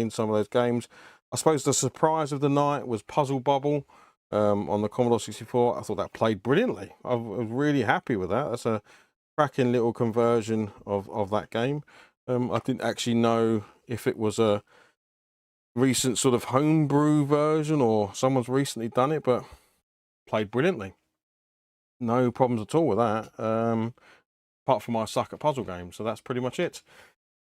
in some of those games. I suppose the surprise of the night was Puzzle Bobble on the Commodore 64. I thought that played brilliantly. I was really happy with that. That's a cracking little conversion of that game. I didn't actually know if it was a recent sort of homebrew version, or someone's recently done it, but played brilliantly. No problems at all with that. Apart from I suck at puzzle games, so that's pretty much it.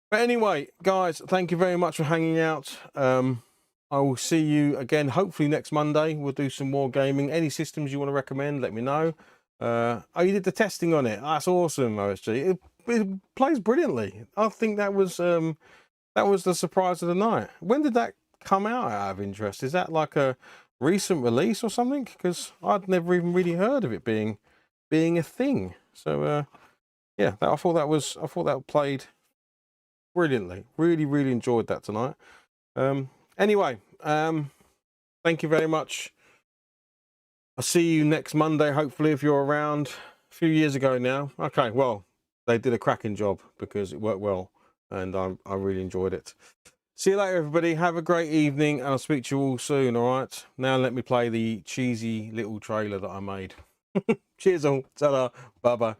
But anyway, guys, thank you very much for hanging out. I will see you again, hopefully next Monday. We'll do some more gaming. Any systems you want to recommend, let me know. Oh, you did the testing on it. That's awesome, OSG. It plays brilliantly. I think that was the surprise of the night. When did that come out of interest? Is that like a recent release or something? Because I'd never even really heard of it being a thing. So yeah, I thought that played brilliantly. Really enjoyed that tonight. Anyway, thank you very much. I'll see you next Monday, hopefully, if you're around. A few years ago now. Okay, well, they did a cracking job because it worked well, and I really enjoyed it. See you later, everybody. Have a great evening, and I'll speak to you all soon, all right? Now let me play the cheesy little trailer that I made. Cheers all. Ta-da. Bye-bye.